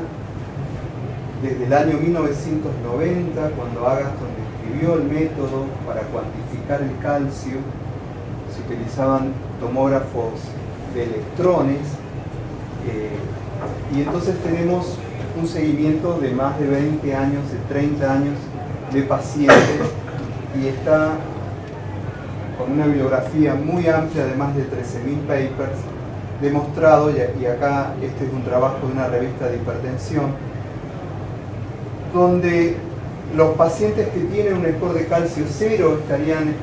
B: desde el año 1990, cuando Agatston describió el método para cuantificar el calcio. Se utilizaban tomógrafos de electrones, y entonces tenemos un seguimiento de más de 20 años, de 30 años de pacientes, y está con una bibliografía muy amplia de más de 13.000 papers, demostrado, y acá este es un trabajo de una revista de hipertensión, donde los pacientes que tienen un score de calcio 0 estarían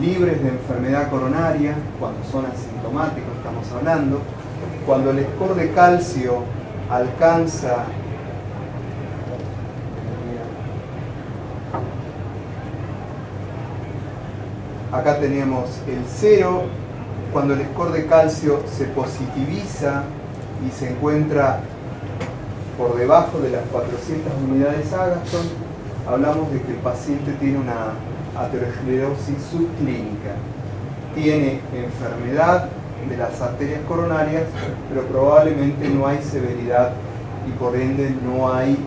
B: libres de enfermedad coronaria, cuando son asintomáticos estamos hablando. Cuando el score de calcio alcanza acá tenemos el 0, cuando el score de calcio se positiviza y se encuentra por debajo de las 400 unidades Agatston, hablamos de que el paciente tiene una aterosclerosis subclínica. Tiene enfermedad de las arterias coronarias, pero probablemente no hay severidad y por ende no hay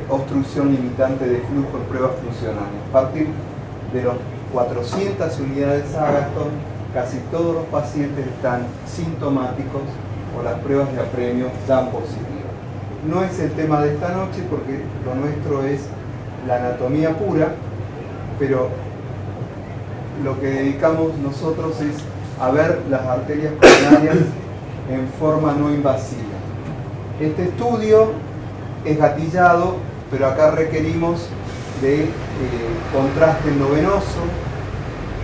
B: obstrucción limitante de flujo en pruebas funcionales. A partir de los 400 unidades Agatston, casi todos los pacientes están sintomáticos o las pruebas de apremio dan positivo. No es el tema de esta noche porque lo nuestro es la anatomía pura, pero lo que dedicamos nosotros es a ver las arterias coronarias en forma no invasiva. Este estudio es gatillado, pero acá requerimos de contraste endovenoso,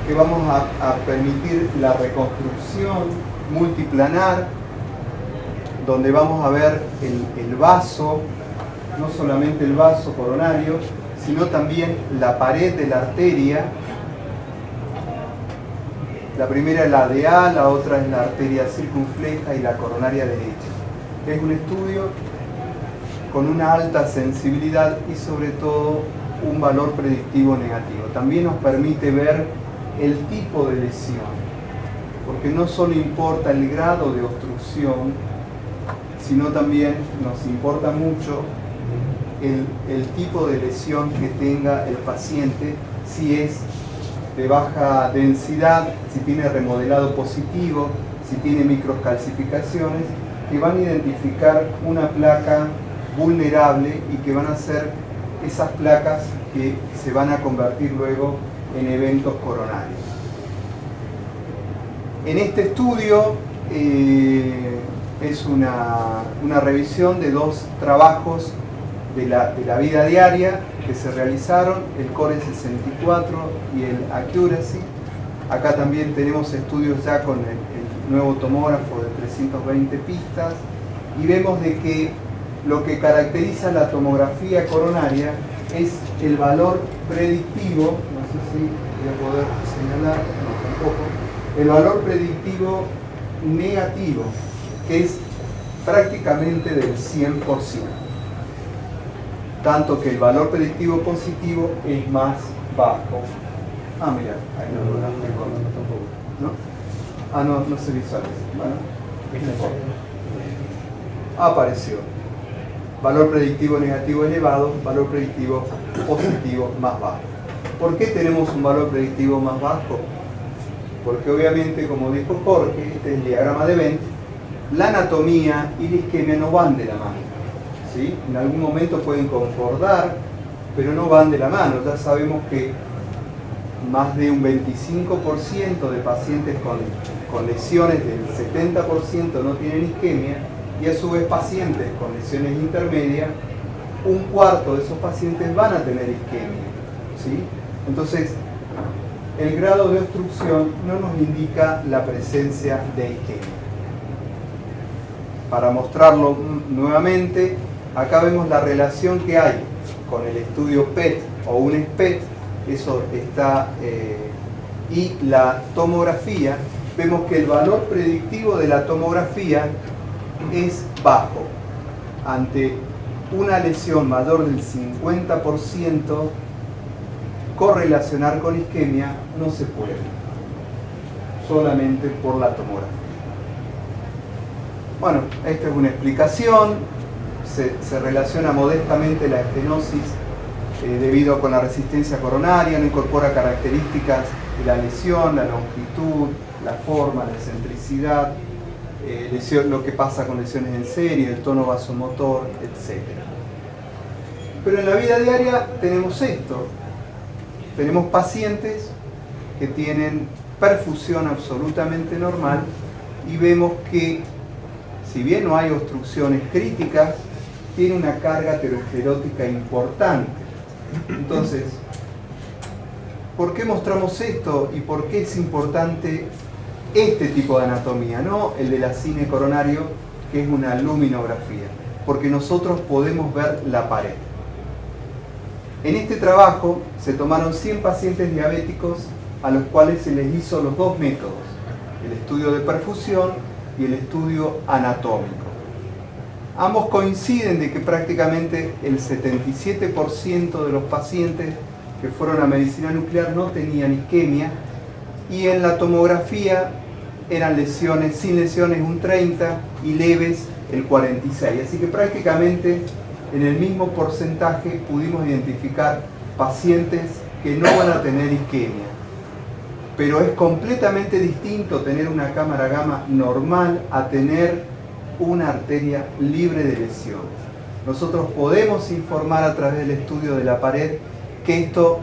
B: que vamos a permitir la reconstrucción multiplanar, donde vamos a ver el vaso, no solamente el vaso coronario, sino también la pared de la arteria. La primera es la ADA, la otra es la arteria circunfleja y la coronaria derecha. Es un estudio con una alta sensibilidad y sobre todo un valor predictivo negativo. También nos permite ver el tipo de lesión, porque no solo importa el grado de obstrucción, sino también nos importa mucho el tipo de lesión que tenga el paciente, si es de baja densidad, si tiene remodelado positivo, si tiene microcalcificaciones, que van a identificar una placa vulnerable y que van a ser esas placas que se van a convertir luego en eventos coronarios. En este estudio es una revisión de dos trabajos de la vida diaria que se realizaron, el Core 64 y el Accuracy. Acá también tenemos estudios ya con el nuevo tomógrafo de 320 pistas y vemos de que lo que caracteriza la tomografía coronaria es el valor predictivo, no sé si voy a poder señalar, no tampoco, el valor predictivo negativo, que es prácticamente del 100%. Tanto que el valor predictivo positivo es más bajo. Ah, mira, ahí no tampoco, ¿no? Ah, no se visualiza. Bueno, Apareció. Valor predictivo negativo elevado, valor predictivo positivo más bajo. ¿Por qué tenemos un valor predictivo más bajo? Porque obviamente, como dijo Jorge, este es el diagrama de Venn, la anatomía y la isquemia no van de la mano, ¿sí? En algún momento pueden concordar, pero no van de la mano. Ya sabemos que más de un 25% de pacientes con lesiones del 70% no tienen isquemia, y a su vez pacientes con lesiones intermedias, un cuarto de esos pacientes van a tener isquemia, ¿sí? Entonces, el grado de obstrucción no nos indica la presencia de isquemia. Para mostrarlo nuevamente, acá vemos la relación que hay con el estudio PET o un SPET, eso está, y la tomografía. Vemos que el valor predictivo de la tomografía es bajo. Ante una lesión mayor del 50%, correlacionar con isquemia no se puede, solamente por la tomografía. Bueno, esta es una explicación. Se relaciona modestamente la estenosis debido con la resistencia coronaria, no incorpora características de la lesión, la longitud, la forma, la excentricidad, lo que pasa con lesiones en serie, el tono vasomotor, etc. Pero en la vida diaria tenemos esto. Tenemos pacientes que tienen perfusión absolutamente normal y vemos que, si bien no hay obstrucciones críticas, tiene una carga aterosclerótica importante. Entonces, ¿por qué mostramos esto y por qué es importante este tipo de anatomía, no el de la cine coronario, que es una luminografía? Porque nosotros podemos ver la pared. En este trabajo se tomaron 100 pacientes diabéticos a los cuales se les hizo los dos métodos, el estudio de perfusión y el estudio anatómico. Ambos coinciden de que prácticamente el 77% de los pacientes que fueron a medicina nuclear no tenían isquemia, y en la tomografía eran lesiones, sin lesiones un 30% y leves el 46%. Así que prácticamente en el mismo porcentaje pudimos identificar pacientes que no van a tener isquemia. Pero es completamente distinto tener una cámara gamma normal a tener una arteria libre de lesiones. Nosotros podemos informar a través del estudio de la pared que esto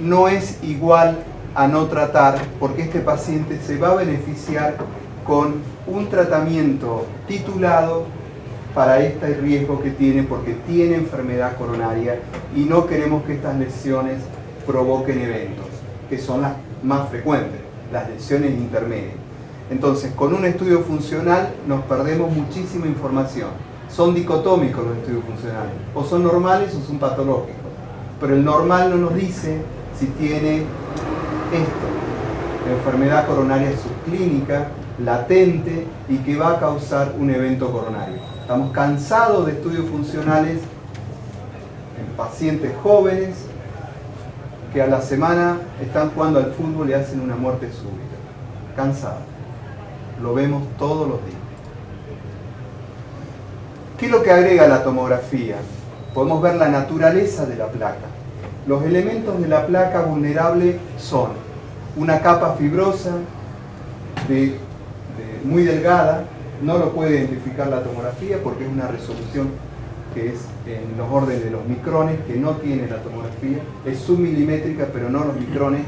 B: no es igual a no tratar, porque este paciente se va a beneficiar con un tratamiento titulado para este riesgo que tiene, porque tiene enfermedad coronaria y no queremos que estas lesiones provoquen eventos, que son las más frecuentes, las lesiones intermedias. Entonces, con un estudio funcional nos perdemos muchísima información. Son dicotómicos los estudios funcionales, o son normales o son patológicos, pero el normal no nos dice si tiene esto, enfermedad coronaria subclínica, latente y que va a causar un evento coronario. Estamos cansados de estudios funcionales en pacientes jóvenes que a la semana están jugando al fútbol y hacen una muerte súbita. Cansados. Lo vemos todos los días. ¿Qué es lo que agrega la tomografía? Podemos ver la naturaleza de la placa. Los elementos de la placa vulnerable son una capa fibrosa muy delgada, no lo puede identificar la tomografía porque es una resolución que es en los órdenes de los micrones, que no tiene la tomografía, es submilimétrica pero no los micrones,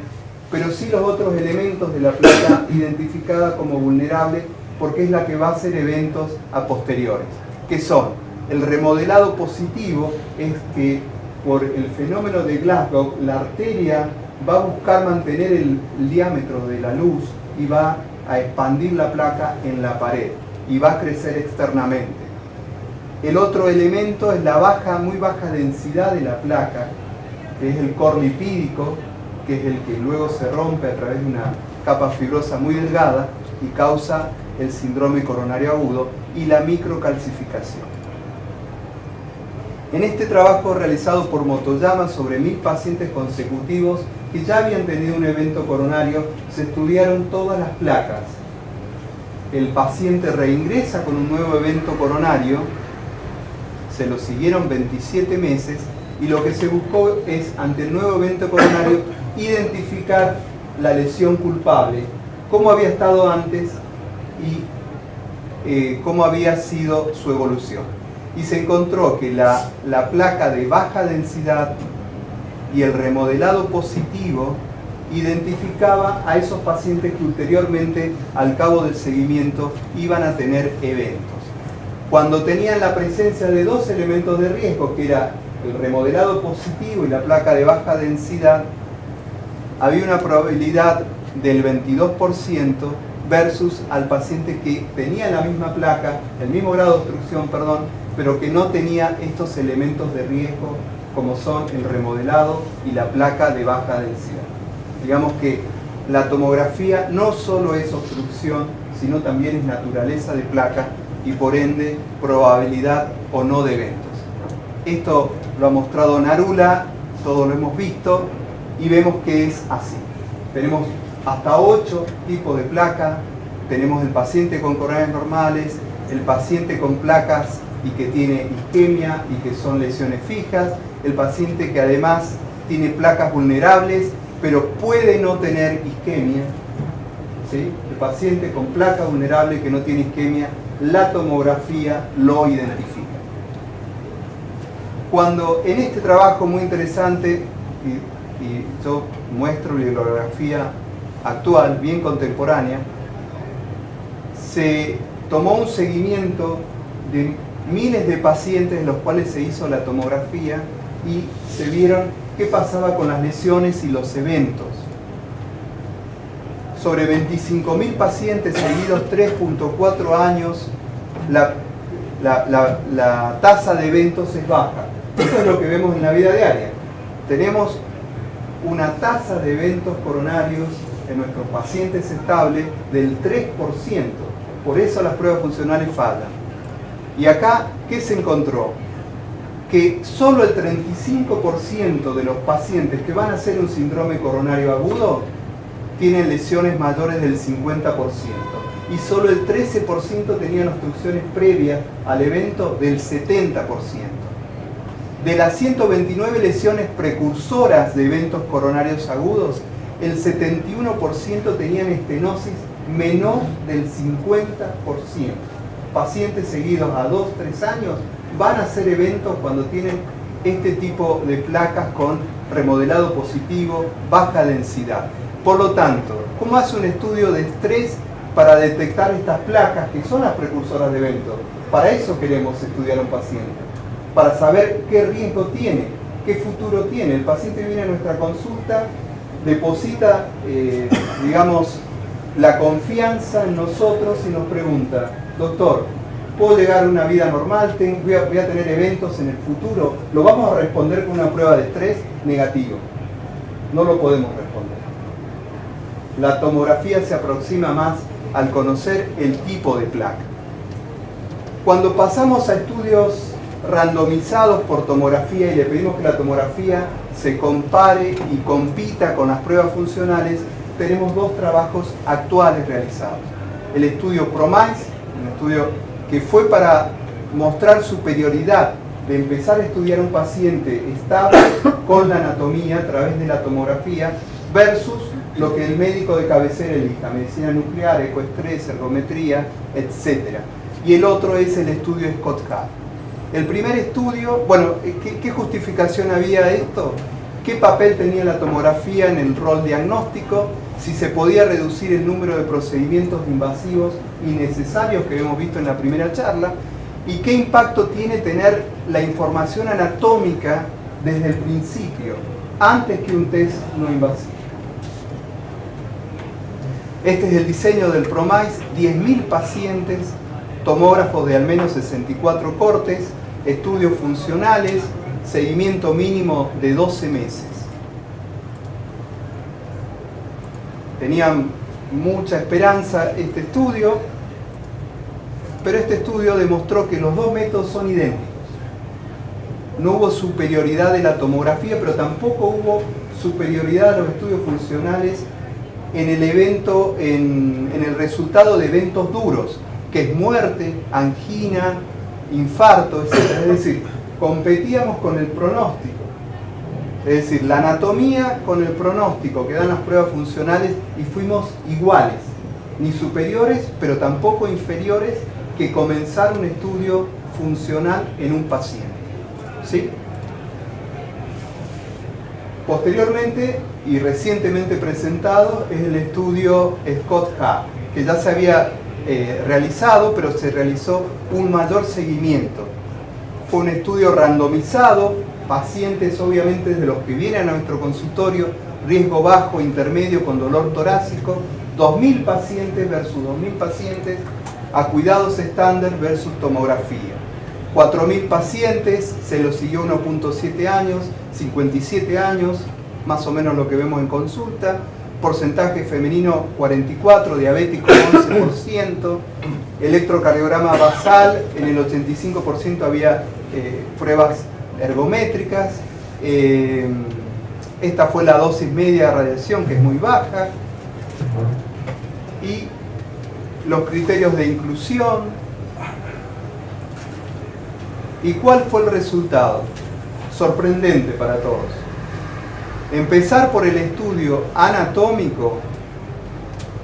B: pero sí los otros elementos de la placa identificada como vulnerable porque es la que va a hacer eventos a posteriores, que son el remodelado positivo, es que por el fenómeno de Glasgow la arteria va a buscar mantener el diámetro de la luz y va a expandir la placa en la pared y va a crecer externamente. El otro elemento es la muy baja densidad de la placa, que es el core lipídico, que es el que luego se rompe a través de una capa fibrosa muy delgada y causa el síndrome coronario agudo y la microcalcificación. En este trabajo realizado por Motoyama sobre 1000 pacientes consecutivos que ya habían tenido un evento coronario, se estudiaron todas las placas el paciente reingresa con un nuevo evento coronario, se lo siguieron 27 meses y lo que se buscó es, ante el nuevo evento coronario, identificar la lesión culpable, cómo había estado antes y cómo había sido su evolución. Y se encontró que la placa de baja densidad y el remodelado positivo identificaba a esos pacientes que ulteriormente, al cabo del seguimiento, iban a tener eventos. Cuando tenían la presencia de dos elementos de riesgo, que era el remodelado positivo y la placa de baja densidad, había una probabilidad del 22% versus al paciente que tenía la misma placa, el mismo grado de obstrucción, perdón, pero que no tenía estos elementos de riesgo como son el remodelado y la placa de baja densidad. Digamos que la tomografía no solo es obstrucción, sino también es naturaleza de placa y por ende probabilidad o no de eventos. Esto lo ha mostrado Narula, todos lo hemos visto y vemos que es así. Tenemos hasta 8 tipos de placa, tenemos el paciente con coronarias normales, el paciente con placas y que tiene isquemia y que son lesiones fijas, el paciente que además tiene placas vulnerables pero puede no tener isquemia, ¿sí? El paciente con placa vulnerable que no tiene isquemia, la tomografía lo identifica. Cuando en este trabajo muy interesante, y yo muestro bibliografía actual, bien contemporánea, se tomó un seguimiento de miles de pacientes en los cuales se hizo la tomografía y se vieron qué pasaba con las lesiones y los eventos. Sobre 25.000 pacientes seguidos 3.4 años, la tasa de eventos es baja. Esto es lo que vemos en la vida diaria. Tenemos una tasa de eventos coronarios en nuestros pacientes estables del 3%. Por eso las pruebas funcionales fallan. Y acá, ¿qué se encontró? Que solo el 35% de los pacientes que van a hacer un síndrome coronario agudo tienen lesiones mayores del 50%. Y solo el 13% tenían obstrucciones previas al evento del 70%. De las 129 lesiones precursoras de eventos coronarios agudos, el 71% tenían estenosis menor del 50%. Pacientes seguidos a 2-3 años van a hacer eventos cuando tienen este tipo de placas con remodelado positivo, baja densidad. Por lo tanto, ¿cómo hace un estudio de estrés para detectar estas placas que son las precursoras de eventos? Para eso queremos estudiar a un paciente, para saber qué riesgo tiene, qué futuro tiene. El paciente viene a nuestra consulta, deposita, digamos, la confianza en nosotros y nos pregunta: doctor, ¿puedo llegar a una vida normal? ¿Voy a tener eventos en el futuro? ¿Lo vamos a responder con una prueba de estrés? Negativo. No lo podemos responder. La tomografía se aproxima más al conocer el tipo de placa. Cuando pasamos a estudios randomizados por tomografía y le pedimos que la tomografía se compare y compita con las pruebas funcionales, tenemos dos trabajos actuales realizados. El estudio PROMISE, un estudio que fue para mostrar superioridad de empezar a estudiar a un paciente estable con la anatomía a través de la tomografía versus lo que el médico de cabecera elija: medicina nuclear, ecoestrés, ergometría, etc. Y el otro es el estudio Scott-Hart. El primer estudio, bueno, ¿qué justificación había a esto? ¿Qué papel tenía la tomografía en el rol diagnóstico? Si se podía reducir el número de procedimientos invasivos innecesarios que hemos visto en la primera charla, y qué impacto tiene tener la información anatómica desde el principio, antes que un test no invasivo. Este es el diseño del PROMISE: 10.000 pacientes, tomógrafos de al menos 64 cortes, estudios funcionales, seguimiento mínimo de 12 meses. Tenían mucha esperanza este estudio, pero este estudio demostró que los dos métodos son idénticos. No hubo superioridad de la tomografía, pero tampoco hubo superioridad de los estudios funcionales en el evento, en el resultado de eventos duros, que es muerte, angina, infarto, etc. Es decir, competíamos con el pronóstico. Es decir, la anatomía con el pronóstico que dan las pruebas funcionales, y fuimos iguales, ni superiores, pero tampoco inferiores, que comenzar un estudio funcional en un paciente. ¿Sí? Posteriormente y recientemente presentado es el estudio Scott-Hart, que ya se había realizado, pero se realizó un mayor seguimiento. Fue un estudio randomizado, pacientes obviamente de los que vienen a nuestro consultorio, riesgo bajo, intermedio, con dolor torácico, 2.000 pacientes versus 2.000 pacientes, a cuidados estándar versus tomografía. 4.000 pacientes, se los siguió 1.7 años, 57 años, más o menos lo que vemos en consulta, porcentaje femenino 44, diabético 11%, electrocardiograma basal, en el 85% había pruebas ergométricas, esta fue la dosis media de radiación, que es muy baja, y los criterios de inclusión. ¿Y cuál fue el resultado? Sorprendente para todos. Empezar por el estudio anatómico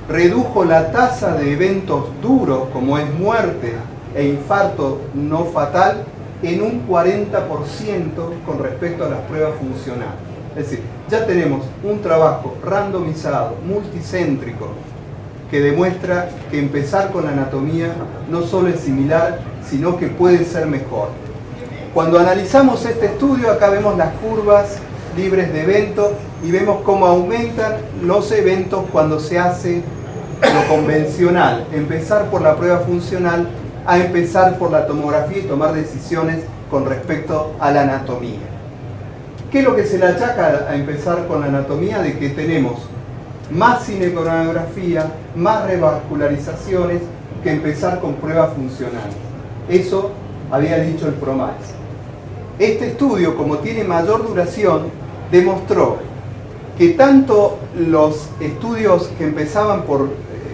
B: redujo la tasa de eventos duros, como es muerte e infarto no fatal, en un 40% con respecto a las pruebas funcionales. Es decir, ya tenemos un trabajo randomizado, multicéntrico, que demuestra que empezar con la anatomía no solo es similar, sino que puede ser mejor. Cuando analizamos este estudio, acá vemos las curvas libres de eventos y vemos cómo aumentan los eventos cuando se hace lo convencional, empezar por la prueba funcional a empezar por la tomografía y tomar decisiones con respecto a la anatomía. ¿Qué es lo que se le achaca a empezar con la anatomía? De que tenemos más cinecoronografía, más revascularizaciones que empezar con pruebas funcionales. Eso había dicho el PROMAIS. Este estudio, como tiene mayor duración, demostró que tanto los estudios que empezaban por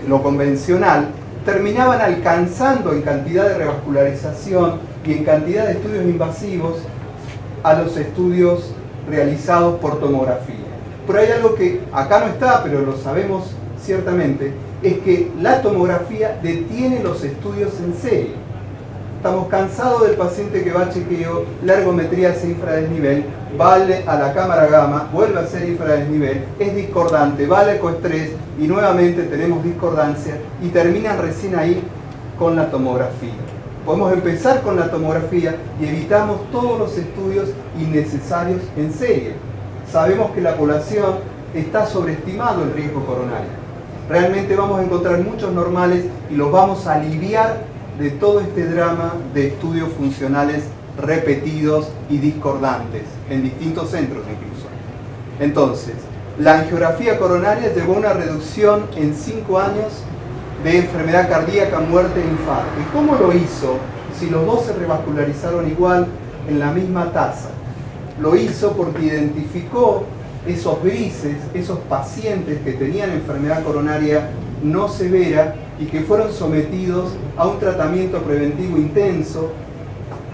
B: lo convencional terminaban alcanzando en cantidad de revascularización y en cantidad de estudios invasivos a los estudios realizados por tomografía. Pero hay algo que acá no está, pero lo sabemos ciertamente, es que la tomografía detiene los estudios en serie. Estamos cansados del paciente que va a chequeo, la ergometría hace infradesnivel, va a la cámara gamma, vuelve a hacer infradesnivel, es discordante, va al ecoestrés y nuevamente tenemos discordancia y terminan recién ahí con la tomografía. Podemos empezar con la tomografía y evitamos todos los estudios innecesarios en serie. Sabemos que la población está sobreestimado el riesgo coronario. Realmente vamos a encontrar muchos normales y los vamos a aliviar de todo este drama de estudios funcionales repetidos y discordantes en distintos centros incluso. Entonces, la angiografía coronaria llevó a una reducción en 5 años de enfermedad cardíaca, muerte e infarto. ¿Y cómo lo hizo si los dos se revascularizaron igual en la misma tasa? Lo hizo porque identificó esos grises, esos pacientes que tenían enfermedad coronaria no severa y que fueron sometidos a un tratamiento preventivo intenso.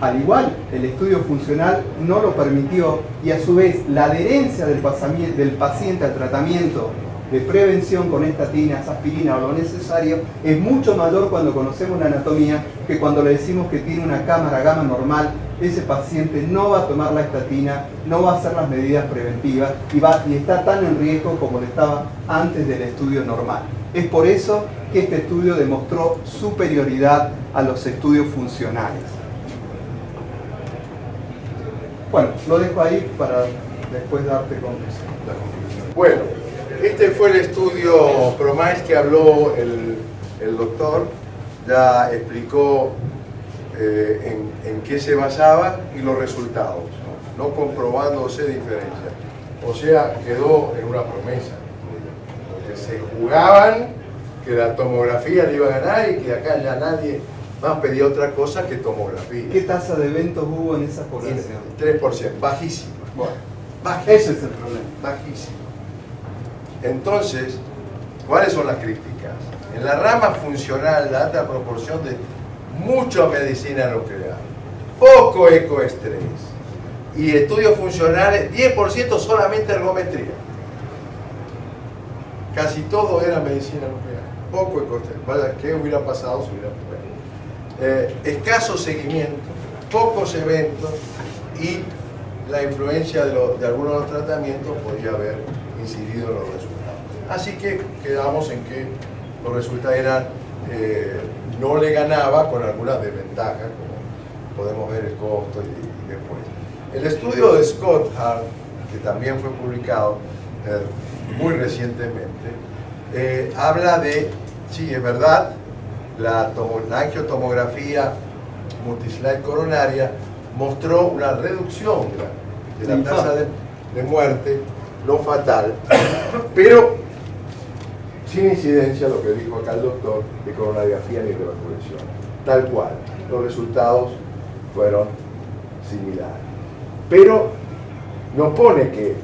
B: Al igual, el estudio funcional no lo permitió y a su vez la adherencia del paciente al tratamiento de prevención con estatinas, aspirina o lo necesario es mucho mayor cuando conocemos la anatomía que cuando le decimos que tiene una cámara gamma normal. Ese paciente no va a tomar la estatina, no va a hacer las medidas preventivas y está tan en riesgo como lo estaba antes del estudio normal. Es por eso que este estudio demostró superioridad a los estudios funcionales. Bueno, lo dejo ahí para después darte conclusión.
C: Bueno, este fue el estudio PROMAIS que habló el doctor, ya explicó en qué se basaba y los resultados, no comprobándose diferencias. O sea, quedó en una promesa, porque se jugaban que la tomografía le iba a ganar y que acá ya nadie más pedía otra cosa que tomografía.
B: ¿Qué tasa de eventos hubo en esa población?
C: 3%, bajísimo.
B: Bueno,
C: bajísimo.
B: ese es el problema.
C: Bajísimo. Entonces, ¿Cuáles son las críticas? En la rama funcional, la alta proporción de mucha medicina nuclear, poco ecoestrés y estudios funcionales, 10% solamente ergometría. Casi todo era medicina nuclear, poco ecoestrés. Vaya, ¿qué hubiera pasado si hubiera pasado? Escaso seguimiento, pocos eventos y la influencia de algunos de los tratamientos podría haber incidido en los resultados. Así que quedamos en que los resultados eran, no le ganaba con algunas desventajas, como podemos ver el costo y después. El estudio de Scott Hart, que también fue publicado muy recientemente, habla de, sí, es verdad, la angiotomografía multislide coronaria mostró una reducción de la tasa de muerte no fatal, pero sin incidencia, lo que dijo acá el doctor, de coronariografía ni de vacunación. Tal cual, los resultados fueron similares. Pero no pone que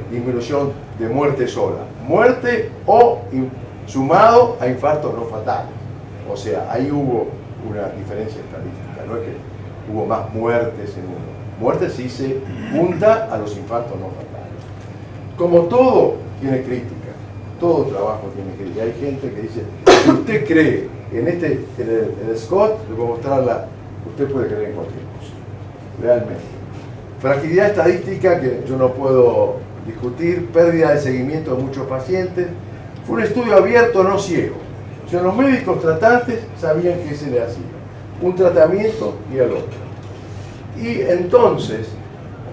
C: disminución de muerte sola, muerte o sumado a infartos no fatales. O sea, ahí hubo una diferencia estadística, no es que hubo más muertes en uno. Muerte sí se junta a los infartos no fatales. Como todo tiene crítica, todo trabajo tiene crítica. Hay gente que dice, si usted cree en el Scott, le voy a mostrarla, usted puede creer en cualquier cosa, realmente. Fragilidad estadística que yo no puedo discutir, pérdida de seguimiento de muchos pacientes. Fue un estudio abierto, no ciego. O sea, los médicos tratantes sabían que se le hacía un tratamiento y al otro. Y entonces,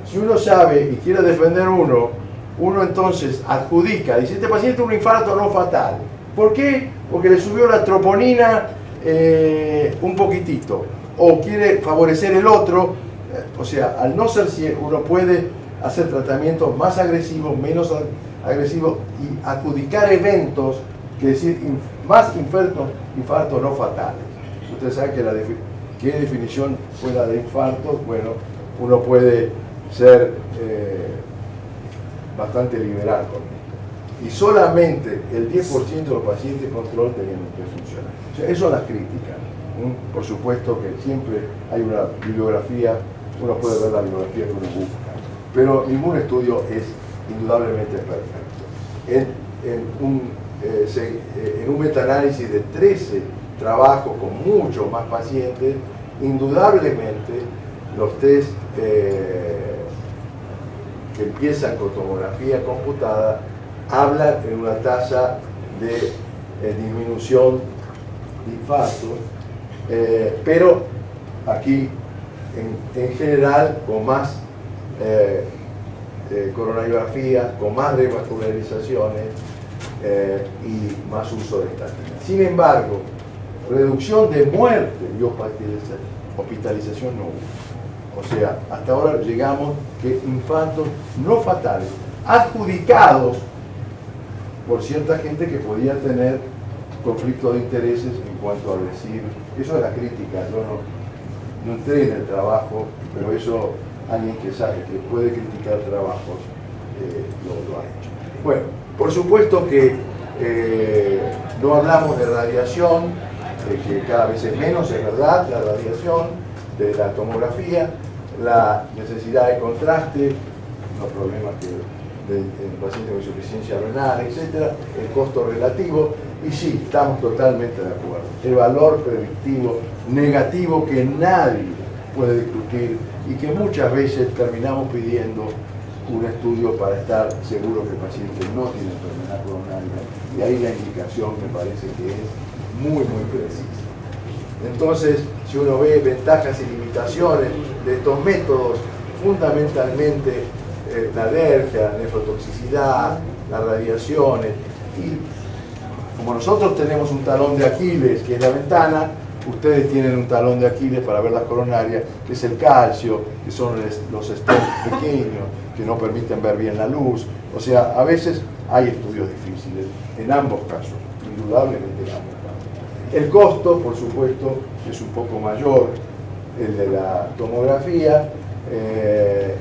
C: si uno sabe y quiere defender uno entonces adjudica, dice, este paciente tiene un infarto no fatal. ¿Por qué? Porque le subió la troponina un poquitito, o quiere favorecer el otro. O sea, al no ser ciego, uno puede hacer tratamientos más agresivos, menos agresivos y adjudicar eventos, que decir, más infartos no fatales. Ustedes saben que ¿qué definición fue la de infarto? Bueno, uno puede ser bastante liberal con esto. Y solamente el 10% de los pacientes control tenían que funcionar. O sea, eso es la crítica. Por supuesto que siempre hay una bibliografía, uno puede ver la bibliografía que uno busca, pero ningún estudio es indudablemente perfecto. En un metaanálisis de 13 trabajos con muchos más pacientes, indudablemente los test que empiezan con tomografía computada hablan en una tasa de disminución de infartos, pero aquí en general con más coronariografía, con más revascularizaciones y más uso de estatinas. Sin embargo, reducción de muerte y hospitalización no hubo. O sea, hasta ahora llegamos que infartos no fatales, adjudicados por cierta gente que podía tener conflicto de intereses en cuanto a decir, eso es la crítica, yo no entré en el trabajo, pero eso alguien que sabe, que puede criticar trabajos, lo ha hecho. Bueno, por supuesto que no hablamos de radiación, que cada vez es menos, es verdad, la radiación, de la tomografía, la necesidad de contraste, los problemas del paciente con insuficiencia renal, etc., el costo relativo, y sí, estamos totalmente de acuerdo. El valor predictivo negativo que nadie puede discutir y que muchas veces terminamos pidiendo un estudio para estar seguro que el paciente no tiene enfermedad coronaria, y ahí la indicación me parece que es muy, muy precisa. Entonces, si uno ve ventajas y limitaciones de estos métodos, fundamentalmente la alergia, la nefrotoxicidad, las radiaciones, y como nosotros tenemos un talón de Aquiles, que es la ventana, ustedes tienen un talón de Aquiles para ver las coronarias, que es el calcio, que son los stents pequeños, que no permiten ver bien la luz. O sea, a veces hay estudios difíciles, en ambos casos, indudablemente en ambos casos. El costo, por supuesto, es un poco mayor, el de la tomografía,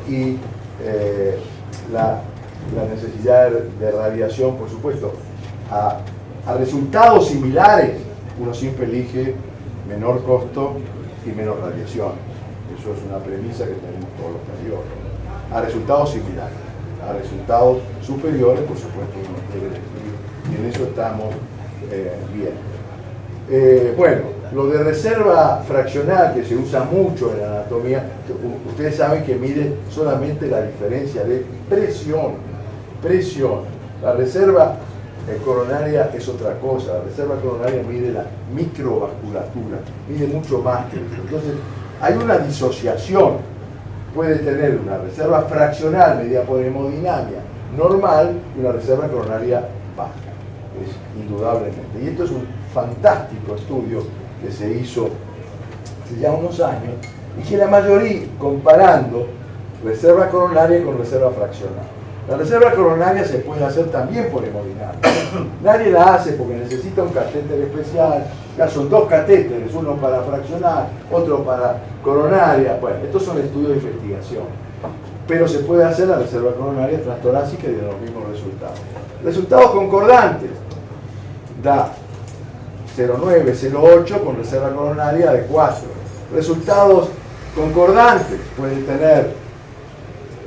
C: y la necesidad de radiación, por supuesto, a resultados similares, uno siempre elige menor costo y menos radiación. Eso es una premisa que tenemos todos los cardiólogos. A resultados similares. A resultados superiores, por supuesto, uno quiere elegir, y en eso estamos bien. Bueno, lo de reserva fraccional, que se usa mucho en la anatomía, ustedes saben que mide solamente la diferencia de presión. La reserva coronaria es otra cosa. La reserva coronaria mide la microvasculatura, mide mucho más que eso. Entonces, hay una disociación. Puede tener una reserva fraccional medida por hemodinamia normal y una reserva coronaria baja. Es indudablemente. Y esto es un fantástico estudio que se hizo hace ya unos años y que la mayoría comparando reserva coronaria con reserva fraccional. La reserva coronaria se puede hacer también por hemodinamia. Nadie la hace porque necesita un catéter especial. Ya son dos catéteres, uno para fraccional, otro para coronaria. Bueno, estos son estudios de investigación. Pero se puede hacer la reserva coronaria transtorácica y de los mismos resultados. Resultados concordantes. Da 0,9, 0,8 con reserva coronaria de 4. Resultados concordantes. Puede tener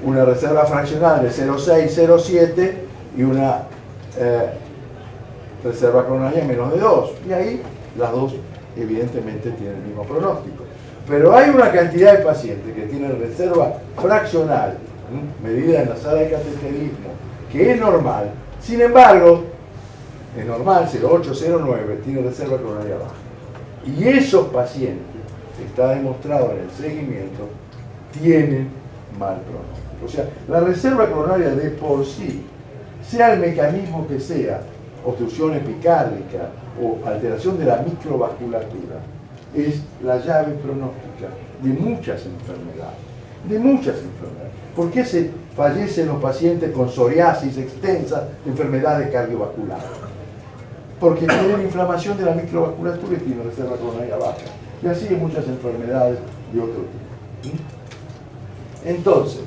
C: una reserva fraccional de 0,6, 0,7 y una reserva coronaria menos de 2. Y ahí las dos evidentemente tienen el mismo pronóstico. Pero hay una cantidad de pacientes que tienen reserva fraccional, medida en la sala de cateterismo, que es normal. Sin embargo, es normal, 0,8, 0,9, tiene reserva coronaria baja. Y esos pacientes, está demostrado en el seguimiento, tienen mal pronóstico. O sea, la reserva coronaria de por sí, sea el mecanismo que sea, obstrucción epicárdica o alteración de la microvasculatura, es la llave pronóstica de muchas enfermedades. De muchas enfermedades. ¿Por qué se fallecen los pacientes con psoriasis extensa, enfermedades cardiovasculares? Porque tienen inflamación de la microvasculatura y tienen reserva coronaria baja. Y así hay muchas enfermedades de otro tipo. Entonces,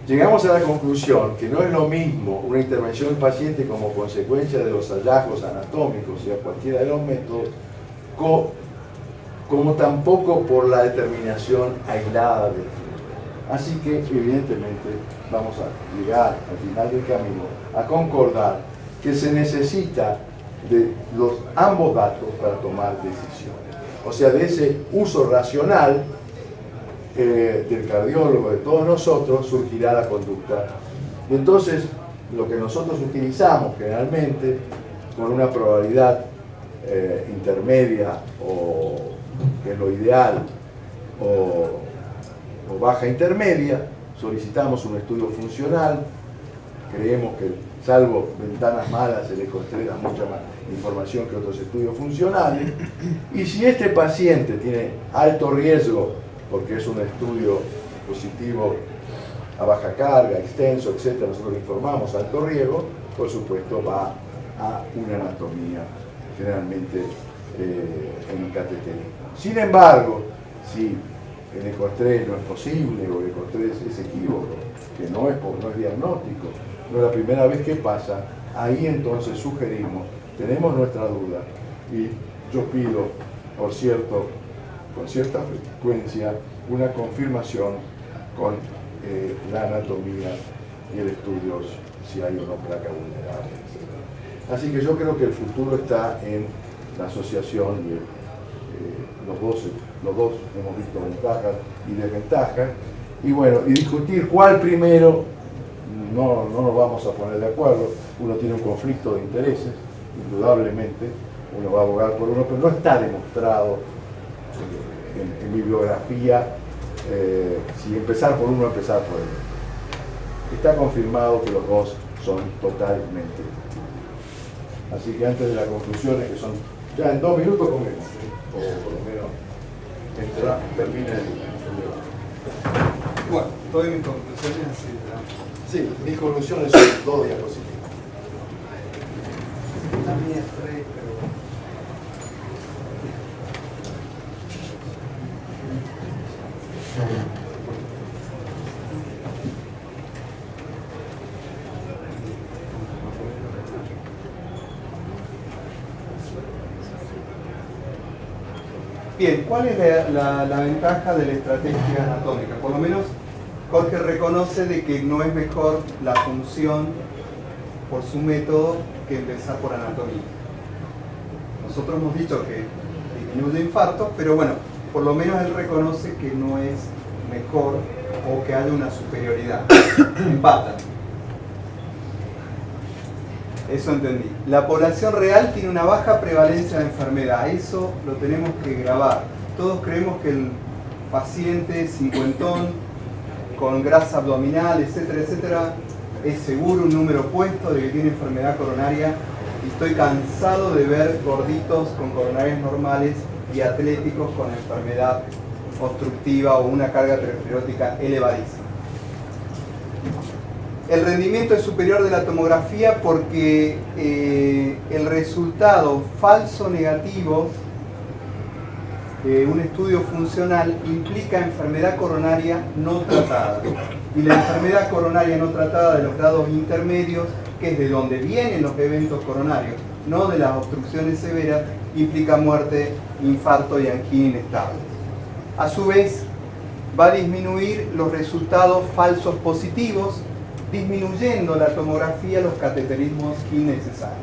C: llegamos a la conclusión que no es lo mismo una intervención del paciente como consecuencia de los hallazgos anatómicos, o sea, cualquiera de los métodos, como tampoco por la determinación aislada del flujo. Así que, evidentemente, vamos a llegar al final del camino a concordar que se necesita de ambos datos para tomar decisiones. O sea, de ese uso racional del cardiólogo, de todos nosotros, surgirá la conducta. Y entonces, lo que nosotros utilizamos generalmente, con una probabilidad intermedia, o que es lo ideal, o baja intermedia, solicitamos un estudio funcional. Creemos que, salvo ventanas malas, el ECO3 da mucha más información que otros estudios funcionales. Y si este paciente tiene alto riesgo, porque es un estudio positivo a baja carga, extenso, etc., nosotros le informamos alto riesgo, por supuesto va a una anatomía generalmente en cateterismo. Sin embargo, si el ECO3 no es posible o el ECO3 es equívoco, que no es diagnóstico, no es la primera vez que pasa, ahí entonces sugerimos, tenemos nuestra duda y yo pido, por cierto, con cierta frecuencia, una confirmación con la anatomía y el estudio si hay o no placa vulnerable, etc. Así que yo creo que el futuro está en la asociación y los dos hemos visto ventajas y desventajas, y bueno, y discutir cuál primero, no nos vamos a poner de acuerdo, uno tiene un conflicto de intereses, indudablemente, uno va a abogar por uno, pero no está demostrado en bibliografía si empezar por uno o empezar por el otro. Está confirmado que los dos son totalmente. Así que antes de las conclusiones, que son ya en 2 minutos comemos, o por lo menos termine el debate.
B: Bueno, todas mis conclusiones así.
C: Sí, mis conclusiones son 2 diapositivas.
B: La mía es 3, pero... Bien, ¿cuál es la ventaja de la estrategia anatómica? Por lo menos Jorge reconoce de que no es mejor la función por su método que empezar por anatomía. Nosotros hemos dicho que disminuye infartos, pero bueno, por lo menos él reconoce que no es mejor o que haya una superioridad. Empatan. Eso entendí. La población real tiene una baja prevalencia de enfermedad. Eso lo tenemos que grabar. Todos creemos que el paciente cincuentón, con grasa abdominal, etcétera, etcétera, es seguro un número puesto de que tiene enfermedad coronaria. Y estoy cansado de ver gorditos con coronarias normales y atléticos con enfermedad obstructiva o una carga periferiótica elevadísima. El rendimiento es superior de la tomografía porque el resultado falso negativo de un estudio funcional implica enfermedad coronaria no tratada. Y la enfermedad coronaria no tratada de los grados intermedios, que es de donde vienen los eventos coronarios, no de las obstrucciones severas, implica muerte, infarto y angina inestable. A su vez, va a disminuir los resultados falsos positivos, disminuyendo la tomografía los cateterismos innecesarios.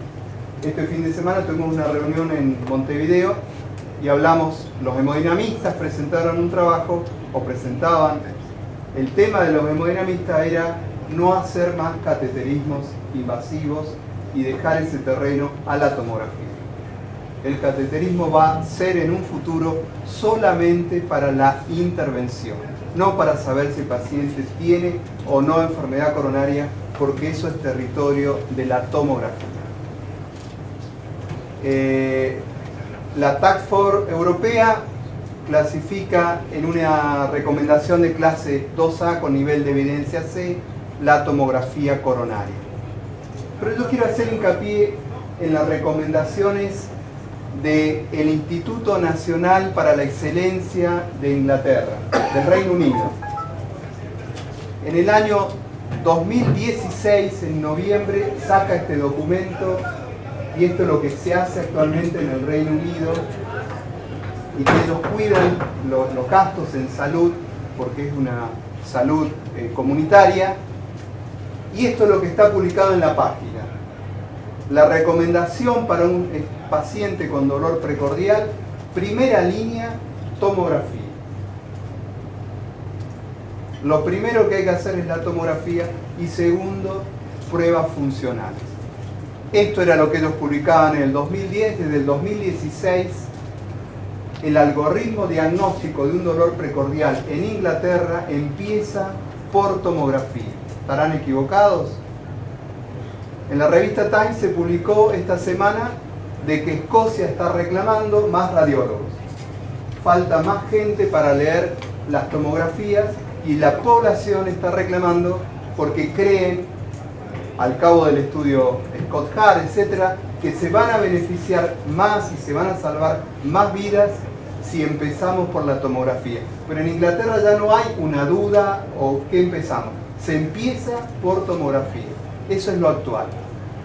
B: Este fin de semana tuvimos una reunión en Montevideo y hablamos, los hemodinamistas presentaron un trabajo, o presentaban, el tema de los hemodinamistas era no hacer más cateterismos invasivos y dejar ese terreno a la tomografía. El cateterismo va a ser en un futuro solamente para la intervención, no para saber si el paciente tiene o no enfermedad coronaria, porque eso es territorio de la tomografía. La Task Force europea clasifica en una recomendación de clase 2A con nivel de evidencia C la tomografía coronaria. Pero yo quiero hacer hincapié en las recomendaciones del Instituto Nacional para la Excelencia de Inglaterra, del Reino Unido. En el año 2016, en noviembre, saca este documento, y esto es lo que se hace actualmente en el Reino Unido, y que ellos cuidan los gastos en salud, porque es una salud comunitaria, y esto es lo que está publicado en la página. La recomendación para un paciente con dolor precordial, primera línea, tomografía. Lo primero que hay que hacer es la tomografía y segundo, pruebas funcionales. Esto era lo que ellos publicaban en el 2010. Desde el 2016, el algoritmo diagnóstico de un dolor precordial en Inglaterra empieza por tomografía. ¿Estarán equivocados? En la revista Times se publicó esta semana de que Escocia está reclamando más radiólogos. Falta más gente para leer las tomografías y la población está reclamando porque creen, al cabo del estudio Scott Hart, etcétera, que se van a beneficiar más y se van a salvar más vidas si empezamos por la tomografía. Pero en Inglaterra ya no hay una duda o qué empezamos. Se empieza por tomografía. Eso es lo actual.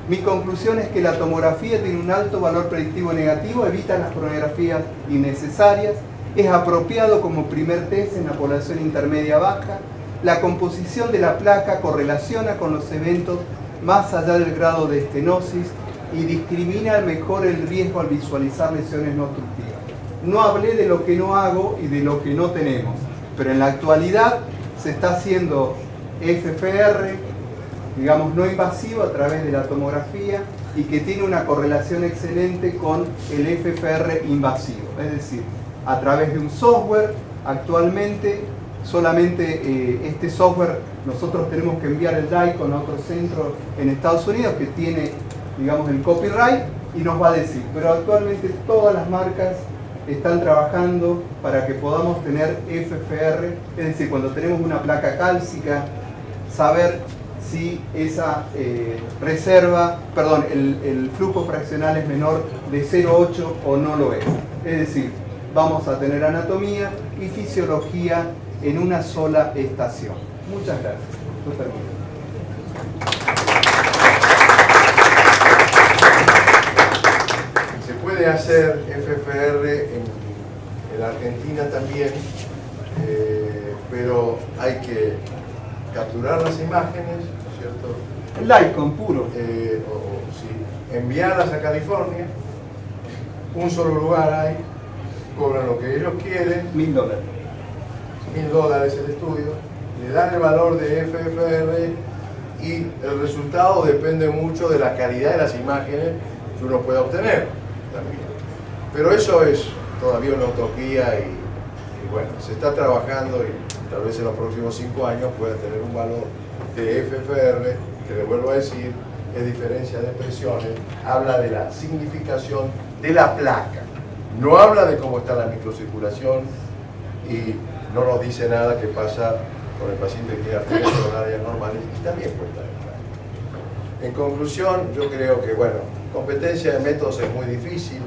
B: Mi conclusión es que la tomografía tiene un alto valor predictivo negativo, evita las coronografías innecesarias, es apropiado como primer test en la población intermedia baja, la composición de la placa correlaciona con los eventos más allá del grado de estenosis y discrimina mejor el riesgo al visualizar lesiones no obstructivas. No hablé de lo que no hago y de lo que no tenemos, pero en la actualidad se está haciendo FFR, digamos no invasivo, a través de la tomografía y que tiene una correlación excelente con el FFR invasivo. Es decir, a través de un software, actualmente solamente este software nosotros tenemos que enviar el DICOM a otro centro en Estados Unidos que tiene, digamos, el copyright y nos va a decir. Pero actualmente todas las marcas están trabajando para que podamos tener FFR, es decir, cuando tenemos una placa cálcica, saber si esa el flujo fraccional es menor de 0,8 o no lo es. Es decir, vamos a tener anatomía y fisiología en una sola estación. Muchas gracias. Yo termino.
C: ¿Se puede hacer FFR en el
D: Argentina también, pero hay que capturar las imágenes, ¿no es cierto?
B: El Icon puro.
D: Sí, enviarlas a California, un solo lugar hay, cobran lo que ellos quieren,
B: $1000.
D: $1000 el estudio, le dan el valor de FFR y el resultado depende mucho de la calidad de las imágenes que uno pueda obtener también. Pero eso es todavía una utopía y bueno, se está trabajando y tal vez en los próximos 5 años pueda tener un valor de FFR, que le vuelvo a decir, es diferencia de presiones, habla de la significación de la placa, no habla de cómo está la microcirculación y no nos dice nada que pasa con el paciente que tiene arterias coronarias normales y también cuenta de placa. En conclusión, yo creo que, bueno, competencia de métodos es muy difícil.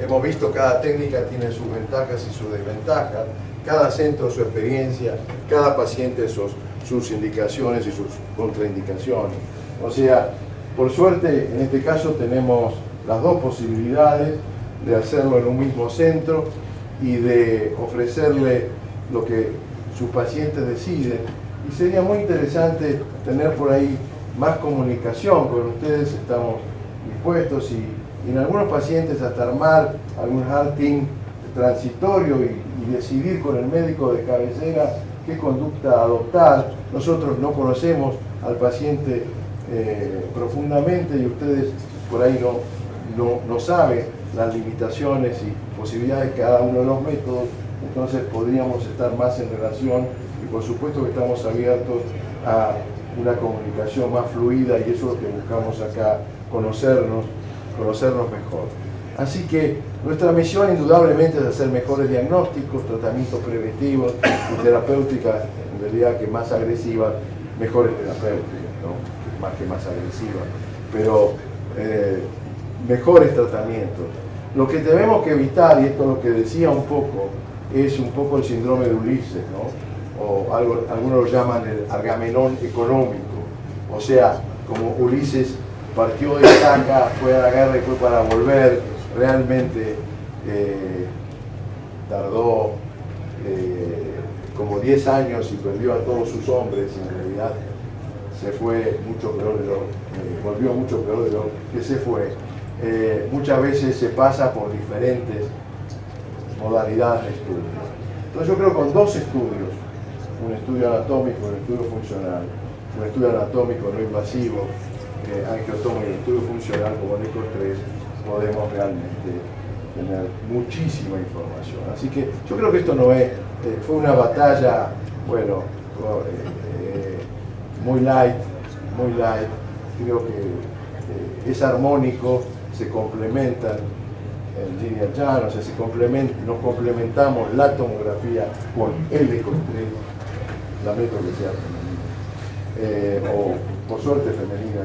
D: Hemos visto cada técnica tiene sus ventajas y sus desventajas, cada centro su experiencia, cada paciente sus indicaciones y sus contraindicaciones. O sea, por suerte, en este caso tenemos las dos posibilidades de hacerlo en un mismo centro y de ofrecerle lo que sus pacientes deciden. Y sería muy interesante tener por ahí más comunicación con ustedes, estamos dispuestos y en algunos pacientes hasta armar algún halting transitorio y decidir con el médico de cabecera qué conducta adoptar. Nosotros no conocemos al paciente profundamente y ustedes por ahí no saben las limitaciones y posibilidades de cada uno de los métodos, entonces podríamos estar más en relación y por supuesto que estamos abiertos a una comunicación más fluida y eso es lo que buscamos acá, conocernos mejor. Así que nuestra misión indudablemente es hacer mejores diagnósticos, tratamientos preventivos y terapéuticas, en realidad que más agresivas, mejores terapéuticas, ¿no? Más agresivas, pero mejores tratamientos. Lo que tenemos que evitar, y esto es lo que decía un poco, es un poco el síndrome de Ulises, ¿no? O algunos lo llaman el Agamenón económico, o sea, como Ulises partió de Itaca, fue a la guerra y fue para volver, realmente tardó como 10 años y perdió a todos sus hombres, y en realidad se fue mucho peor de lo volvió mucho peor de lo que se fue. Muchas veces se pasa por diferentes modalidades de estudio. Entonces yo creo que con dos estudios, un estudio anatómico y un estudio funcional, un estudio anatómico no invasivo, angiotomo y un estudio funcional como el ECO3, podemos realmente tener muchísima información. Así que yo creo que esto no es, fue una batalla, bueno, muy light, creo que es armónico, se complementan en línea llana, o sea, nos complementamos la tomografía con el ECO3, lamento que sea femenina, o por suerte femenina,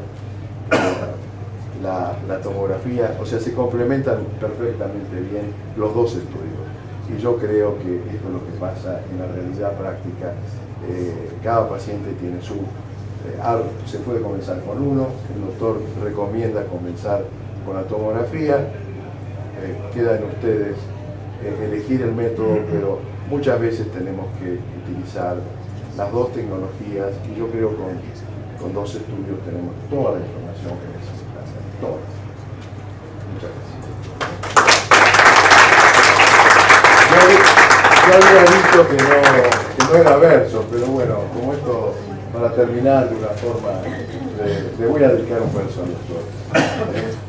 D: la tomografía, o sea, se complementan perfectamente bien los dos estudios. Y yo creo que esto es lo que pasa en la realidad práctica. Cada paciente tiene su... se puede comenzar con uno, el doctor recomienda comenzar con la tomografía, queda en ustedes elegir el método, pero muchas veces tenemos que utilizar las dos tecnologías y yo creo que con dos estudios tenemos toda la información que necesitamos, toda. Muchas gracias. Yo había dicho que no era verso, pero bueno, como esto, para terminar de una forma, le voy a dedicar un verso al doctor.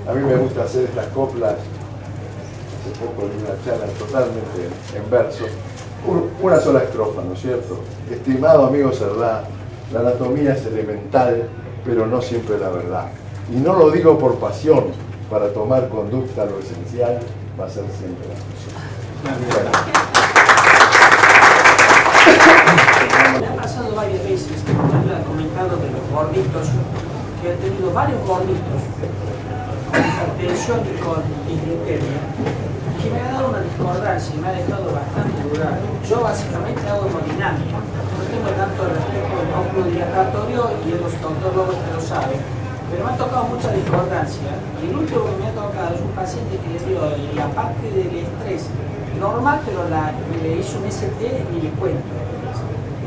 D: A mí me gusta hacer estas coplas, hace poco di una charla totalmente en verso, una sola estrofa, ¿no es cierto? Estimado amigo Cerdá, la anatomía es elemental, pero no siempre la verdad. Y no lo digo por pasión, para tomar conducta lo esencial va a ser siempre la pasión.
E: Me ha pasado varias veces, usted ha comentado de los gorditos, que ha tenido varios gorditos, con hipertensión y con dislipemia, que me ha dado una discordancia y me ha dejado bastante dudar. Yo básicamente hago hemodinámica, no tengo tanto respeto del óculo dilatatorio y el doctor luego que lo sabe, pero me ha tocado mucha discordancia. Y el último que me ha tocado es un paciente que le dio la parte del estrés normal, pero le hizo un ST y le cuento.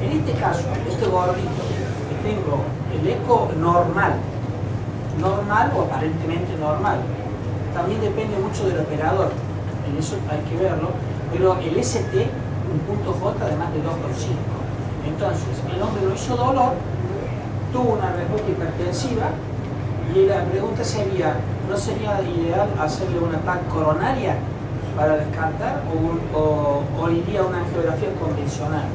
E: En este caso, este gordito, que tengo el eco normal o aparentemente normal, también depende mucho del operador, en eso hay que verlo, pero el ST, un punto J de más de 2,5. Entonces, el hombre no hizo dolor, tuvo una respuesta hipertensiva, y la pregunta sería, ¿no sería ideal hacerle una TAC coronaria para descartar o iría a una angiografía convencional?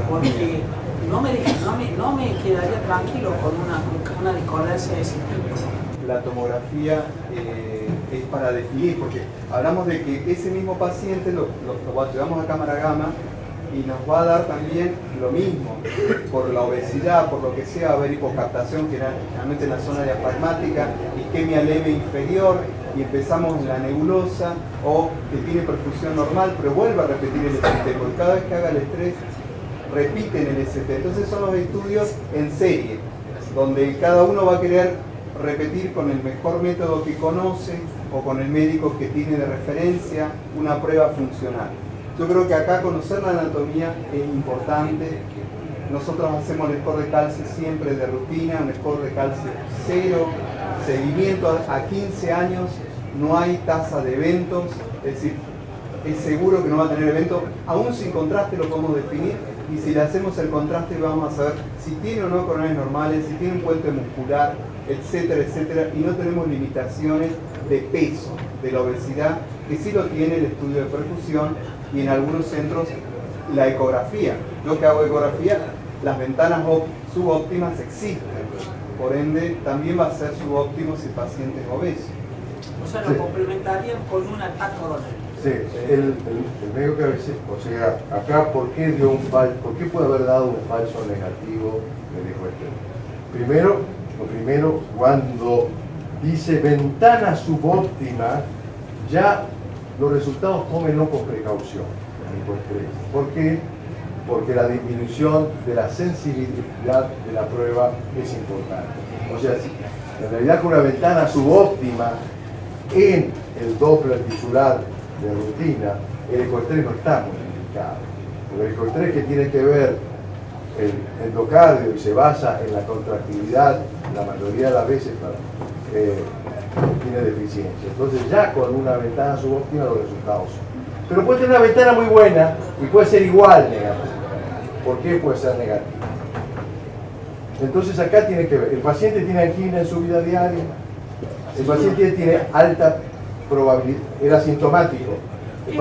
E: Porque no me quedaría tranquilo con una discordancia de ese tipo.
B: La tomografía es para definir, porque hablamos de que ese mismo paciente lo llevamos a cámara gamma y nos va a dar también lo mismo, por la obesidad, por lo que sea, va a haber hipocaptación generalmente en la zona diafragmática, isquemia leve inferior, y empezamos en la nebulosa, o que tiene perfusión normal, pero vuelve a repetir el ST, porque cada vez que haga el estrés, repiten el ST. Entonces son los estudios en serie, donde cada uno va a querer repetir con el mejor método que conoce, o con el médico que tiene de referencia una prueba funcional. Yo creo que acá conocer la anatomía es importante. Nosotros hacemos el score de calcio siempre de rutina, un score de calcio 0, seguimiento a 15 años, no hay tasa de eventos, es decir, es seguro que no va a tener eventos, aún sin contraste lo podemos definir, y si le hacemos el contraste vamos a saber si tiene o no coronarias normales, si tiene un puente muscular, etcétera, etcétera, y no tenemos limitaciones de peso, de la obesidad, que sí lo tiene el estudio de perfusión y en algunos centros la ecografía. Yo que hago ecografía, las ventanas subóptimas existen, por ende también va a ser subóptimo si el paciente es obeso.
E: O sea, lo complementarían con una TAC coronaria.
F: Sí, el médico que a veces, o sea, acá, ¿por qué puede haber dado un falso negativo? Me dijo lo primero, cuando dice ventana subóptima, ya los resultados tómenlo con precaución. ¿Por qué? Porque la disminución de la sensibilidad de la prueba es importante. O sea, en realidad con una ventana subóptima en el Doppler tisular de rutina, el ecoestrés no está muy indicado. Porque el ecoestrés que tiene que ver el endocardio y se basa en la contractilidad, la mayoría de las veces tiene deficiencia. Entonces ya con una ventana subóptima los resultados son. Pero puede tener una ventana muy buena y puede ser igual negativa. ¿Por qué puede ser negativa? Entonces acá tiene que ver, el paciente tiene angina en su vida diaria, el paciente tiene alta probabilidad, era asintomático.
E: Es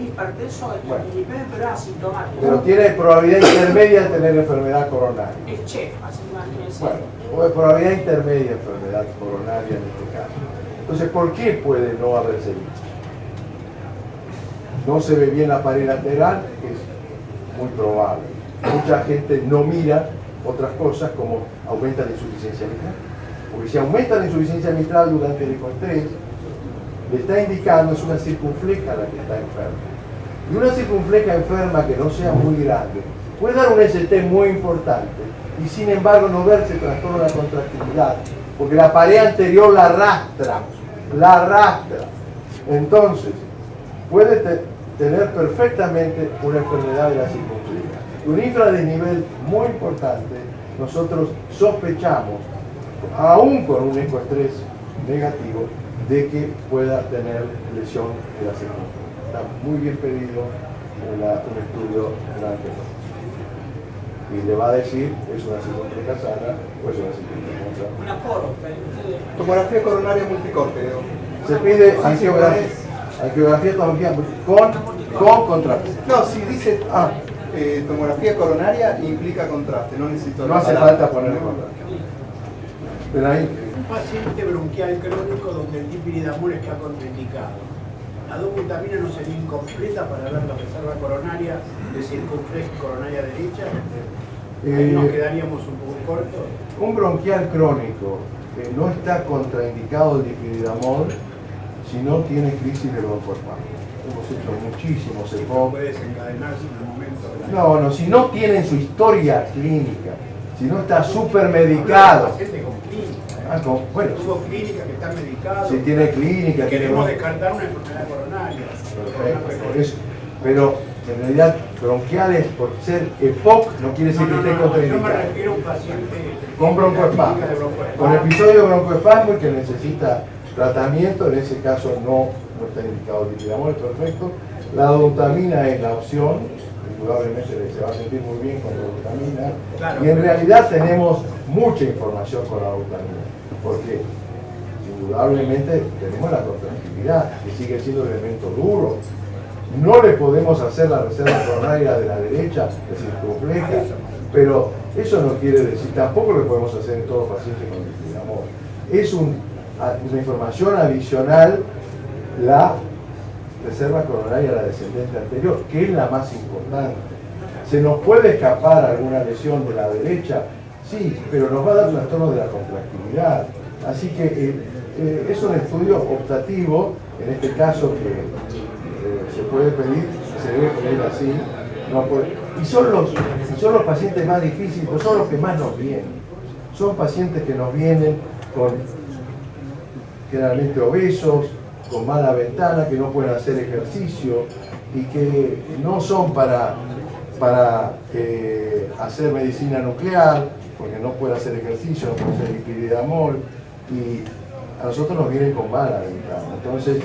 E: hipertenso,
F: bueno,
E: pero es asintomático.
F: Pero tiene probabilidad intermedia de tener enfermedad coronaria.
E: Es chef, así imagínense.
F: Bueno, o de probabilidad intermedia de enfermedad coronaria en este caso. Entonces, ¿por qué puede no haberse visto? No se ve bien la pared lateral, que es muy probable. Mucha gente no mira otras cosas como aumenta la insuficiencia mitral. Porque si aumenta la insuficiencia mitral durante el ecoestrés, le está indicando es una circunfleja la que está enferma. Y una circunfleja enferma que no sea muy grande puede dar un ST muy importante y sin embargo no verse trastorno de la contractilidad, porque la pared anterior la arrastra. Entonces, puede tener perfectamente una enfermedad de la circunfleja. Un infradesnivel muy importante, nosotros sospechamos, aún con un ecoestrés negativo, de que pueda tener lesión de la circunfleja. Está muy bien pedido un estudio grande. Y le va a decir, ¿es una circunfleja sana o es una circunfleja sana?
E: Una poro.
B: Tomografía coronaria multicorte.
F: Se pide angiografía con contraste.
B: No, si dice tomografía coronaria implica contraste, no necesito.
F: No hace falta poner contraste. Pero ahí,
G: Un paciente bronquial crónico donde el dipyridamol está contraindicado. La dobutamina no sería incompleta para ver la reserva coronaria de circunfleja coronaria derecha. Ahí nos quedaríamos un poco cortos.
F: un bronquial crónico que no está contraindicado el dipyridamol si no tiene crisis de broncoespasmo. Hemos hecho muchísimos EPOC.
G: Puede desencadenarse en el momento de la...
F: No, si no tienen su historia clínica, si no está súper medicado.
G: Paciente con clínica.
F: Bueno,
G: Tuvo clínica que está medicado.
F: si tiene clínica,
G: Queremos
F: tiene...
G: descartar una enfermedad coronaria.
F: Perfecto, por eso. Pero en realidad bronquiales por ser EPOC no quiere decir que esté
G: Yo me
F: contraindicado.
G: refiero a un paciente
F: Con broncoespasmo,
G: clínica de broncoespasmo.
F: con episodio de broncoespasmo y que necesita tratamiento, en ese caso no está indicado el dipidamol, perfecto. La dobutamina es la opción, indudablemente se va a sentir muy bien con la dobutamina.
G: Claro.
F: Y en realidad tenemos mucha información con la dobutamina, porque indudablemente tenemos la contractilidad, que sigue siendo el elemento duro. No le podemos hacer la reserva coronaria de la derecha, es circunfleja, pero eso no quiere decir, tampoco lo podemos hacer en todos los pacientes con dipidamol. Es una información adicional la reserva coronaria de la descendente anterior, que es la más importante. ¿Se nos puede escapar alguna lesión de la derecha? Sí, pero nos va a dar trastorno de la contractilidad. Así que es un estudio optativo, en este caso que se puede pedir, se debe pedir así. Y son los pacientes más difíciles, pues son los que más nos vienen. Son pacientes que nos vienen con generalmente obesos, con mala ventana, que no pueden hacer ejercicio y que no son para hacer medicina nuclear, porque no pueden hacer ejercicio, no pueden hacer lipidamol, y a nosotros nos vienen con mala ventana. Entonces,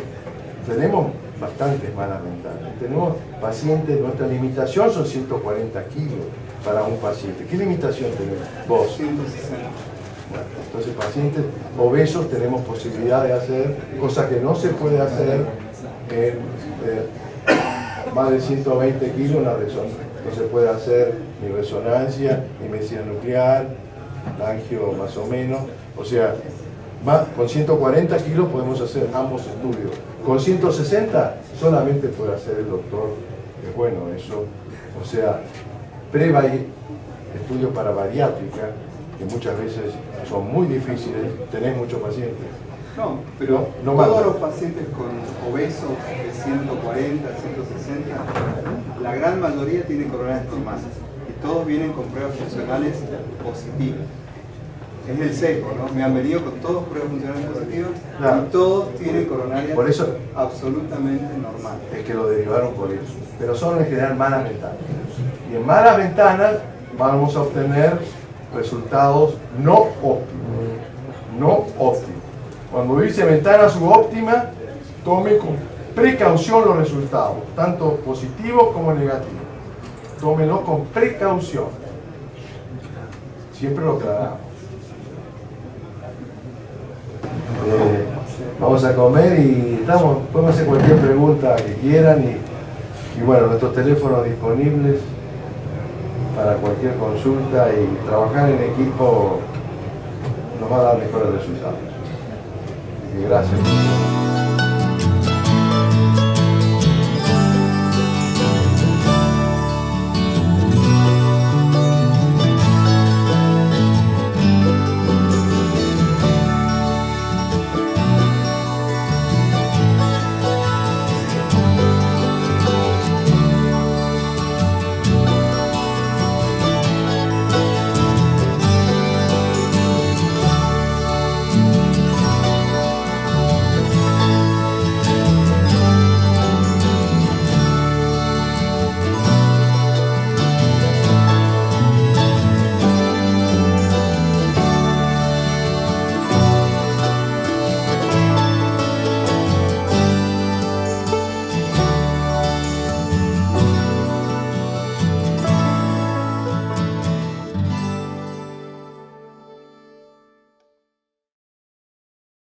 F: tenemos bastantes malas ventanas. Tenemos pacientes, nuestra limitación son 140 kilos para un paciente. ¿Qué limitación tenemos? Vos.
B: 160.
F: Bueno, entonces, pacientes obesos tenemos posibilidad de hacer, cosa que no se puede hacer en más de 120 kilos una resonancia. No se puede hacer ni resonancia, ni medicina nuclear, angio más o menos. O sea, con 140 kilos podemos hacer ambos estudios. Con 160 solamente puede hacer el doctor. Es bueno eso. O sea, estudios para bariátrica, que muchas veces son muy difíciles, tenés muchos pacientes.
B: No, pero
F: No
B: todos
F: manda.
B: los pacientes con obesos de 140, 160, la gran mayoría tienen coronarias normales y todos vienen con pruebas funcionales positivas. Es el sesgo, ¿no? Me han venido con todos pruebas funcionales positivas
F: Claro.
B: y todos tienen coronarias
F: Por eso
B: absolutamente normales.
F: es que lo derivaron por eso. Pero son en general malas ventanas. Y en malas ventanas vamos a obtener resultados no óptimos. No óptimos. Cuando dice ventana subóptima, tome con precaución los resultados, tanto positivos como negativos. Tómelo con precaución. Siempre lo aclaramos. Vamos a comer y podemos hacer cualquier pregunta que quieran y bueno, nuestros teléfonos disponibles para cualquier consulta y trabajar en equipo nos va a dar mejores resultados. Así que gracias.